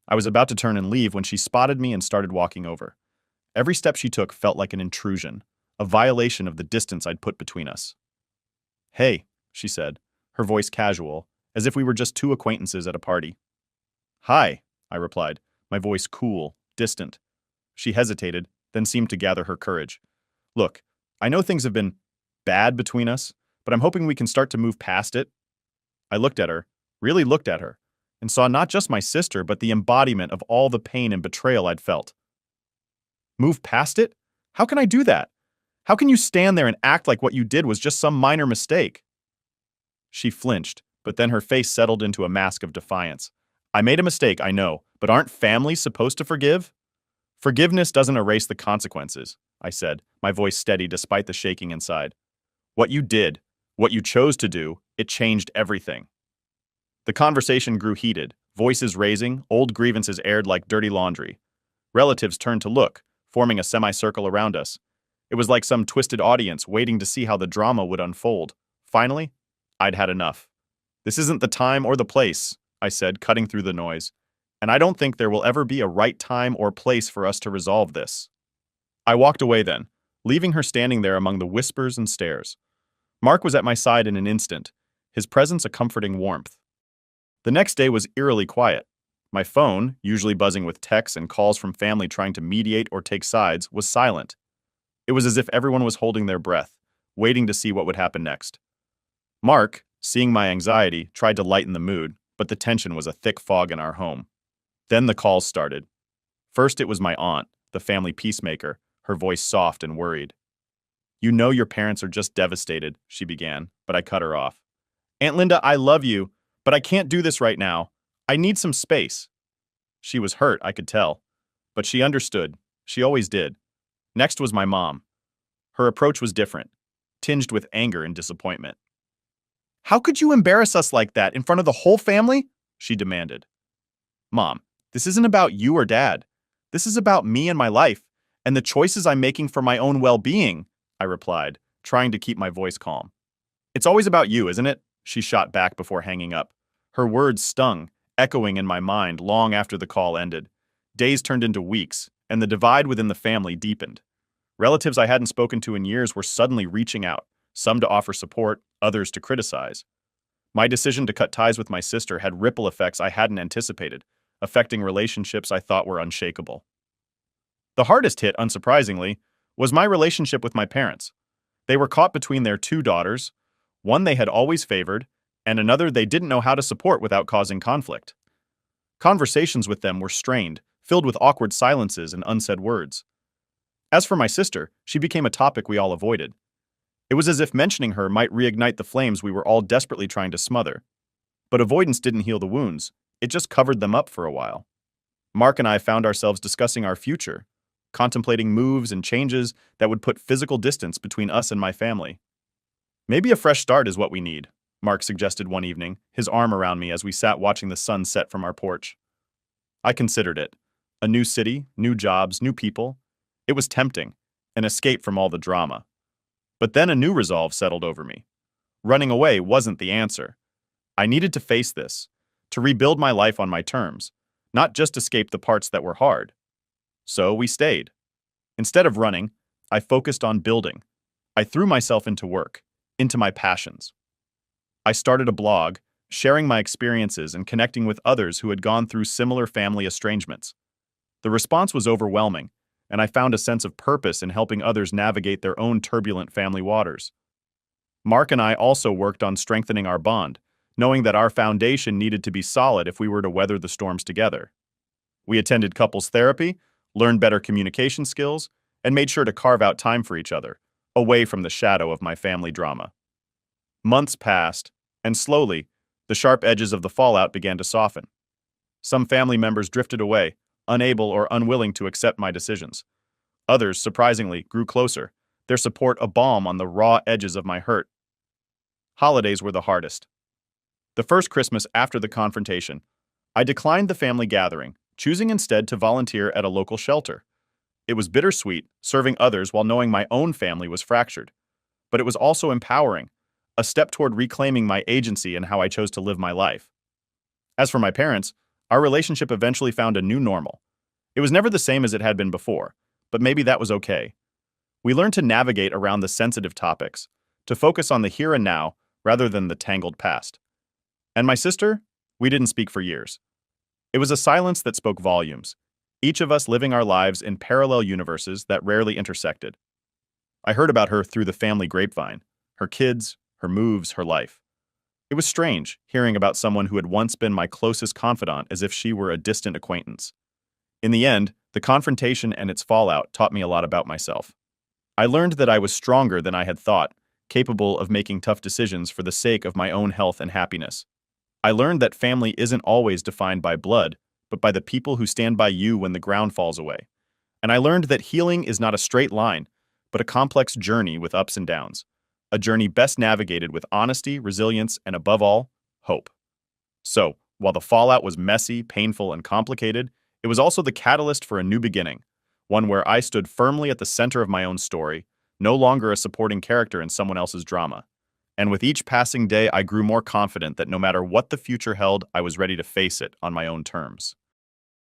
S1: I was about to turn and leave when she spotted me and started walking over. Every step she took felt like an intrusion, a violation of the distance I'd put between us. "Hey," she said, her voice casual, as if we were just two acquaintances at a party. "Hi," I replied, my voice cool, distant. She hesitated, then seemed to gather her courage. "Look, I know things have been bad between us, but I'm hoping we can start to move past it." I looked at her, really looked at her, and saw not just my sister, but the embodiment of all the pain and betrayal I'd felt. "Move past it? How can I do that? How can you stand there and act like what you did was just some minor mistake?" She flinched, but then her face settled into a mask of defiance. "I made a mistake, I know, but aren't families supposed to forgive?" "Forgiveness doesn't erase the consequences," I said, my voice steady despite the shaking inside. "What you did, what you chose to do, it changed everything." The conversation grew heated, voices raising, old grievances aired like dirty laundry. Relatives turned to look, forming a semicircle around us. It was like some twisted audience waiting to see how the drama would unfold. Finally, I'd had enough. "This isn't the time or the place," I said, cutting through the noise. "And I don't think there will ever be a right time or place for us to resolve this." I walked away then, leaving her standing there among the whispers and stares. Mark was at my side in an instant, his presence a comforting warmth. The next day was eerily quiet. My phone, usually buzzing with texts and calls from family trying to mediate or take sides, was silent. It was as if everyone was holding their breath, waiting to see what would happen next. Mark, seeing my anxiety, tried to lighten the mood, but the tension was a thick fog in our home. Then the calls started. First it was my aunt, the family peacemaker, her voice soft and worried. "You know your parents are just devastated," she began, but I cut her off. "Aunt Linda, I love you, but I can't do this right now. I need some space." She was hurt, I could tell, but she understood. She always did. Next was my mom. Her approach was different, tinged with anger and disappointment. "How could you embarrass us like that in front of the whole family?" she demanded. "Mom, this isn't about you or Dad. This is about me and my life, and the choices I'm making for my own well-being," I replied, trying to keep my voice calm. "It's always about you, isn't it?" she shot back before hanging up. Her words stung, echoing in my mind long after the call ended. Days turned into weeks, and the divide within the family deepened. Relatives I hadn't spoken to in years were suddenly reaching out, some to offer support, others to criticize. My decision to cut ties with my sister had ripple effects I hadn't anticipated, affecting relationships I thought were unshakable. The hardest hit, unsurprisingly, was my relationship with my parents. They were caught between their two daughters, one they had always favored, and another they didn't know how to support without causing conflict. Conversations with them were strained, filled with awkward silences and unsaid words. As for my sister, she became a topic we all avoided. It was as if mentioning her might reignite the flames we were all desperately trying to smother. But avoidance didn't heal the wounds, it just covered them up for a while. Mark and I found ourselves discussing our future, contemplating moves and changes that would put physical distance between us and my family. Maybe a fresh start is what we need, Mark suggested one evening, his arm around me as we sat watching the sun set from our porch. I considered it. A new city, new jobs, new people. It was tempting, an escape from all the drama. But then a new resolve settled over me. Running away wasn't the answer. I needed to face this, to rebuild my life on my terms, not just escape the parts that were hard. So we stayed. Instead of running, I focused on building. I threw myself into work, into my passions. I started a blog, sharing my experiences and connecting with others who had gone through similar family estrangements. The response was overwhelming, and I found a sense of purpose in helping others navigate their own turbulent family waters. Mark and I also worked on strengthening our bond, knowing that our foundation needed to be solid if we were to weather the storms together. We attended couples therapy, learned better communication skills, and made sure to carve out time for each other, away from the shadow of my family drama. Months passed, and slowly, the sharp edges of the fallout began to soften. Some family members drifted away, unable or unwilling to accept my decisions. Others, surprisingly, grew closer, their support a balm on the raw edges of my hurt. Holidays were the hardest. The first Christmas after the confrontation, I declined the family gathering, choosing instead to volunteer at a local shelter. It was bittersweet, serving others while knowing my own family was fractured. But it was also empowering, a step toward reclaiming my agency in how I chose to live my life. As for my parents, our relationship eventually found a new normal. It was never the same as it had been before, but maybe that was okay. We learned to navigate around the sensitive topics, to focus on the here and now rather than the tangled past. And my sister? We didn't speak for years. It was a silence that spoke volumes, each of us living our lives in parallel universes that rarely intersected. I heard about her through the family grapevine, her kids, her moves, her life. It was strange, hearing about someone who had once been my closest confidant as if she were a distant acquaintance. In the end, the confrontation and its fallout taught me a lot about myself. I learned that I was stronger than I had thought, capable of making tough decisions for the sake of my own health and happiness. I learned that family isn't always defined by blood, but by the people who stand by you when the ground falls away. And I learned that healing is not a straight line, but a complex journey with ups and downs. A journey best navigated with honesty, resilience, and above all, hope. So, while the fallout was messy, painful, and complicated, it was also the catalyst for a new beginning, one where I stood firmly at the center of my own story, no longer a supporting character in someone else's drama. And with each passing day, I grew more confident that no matter what the future held, I was ready to face it on my own terms.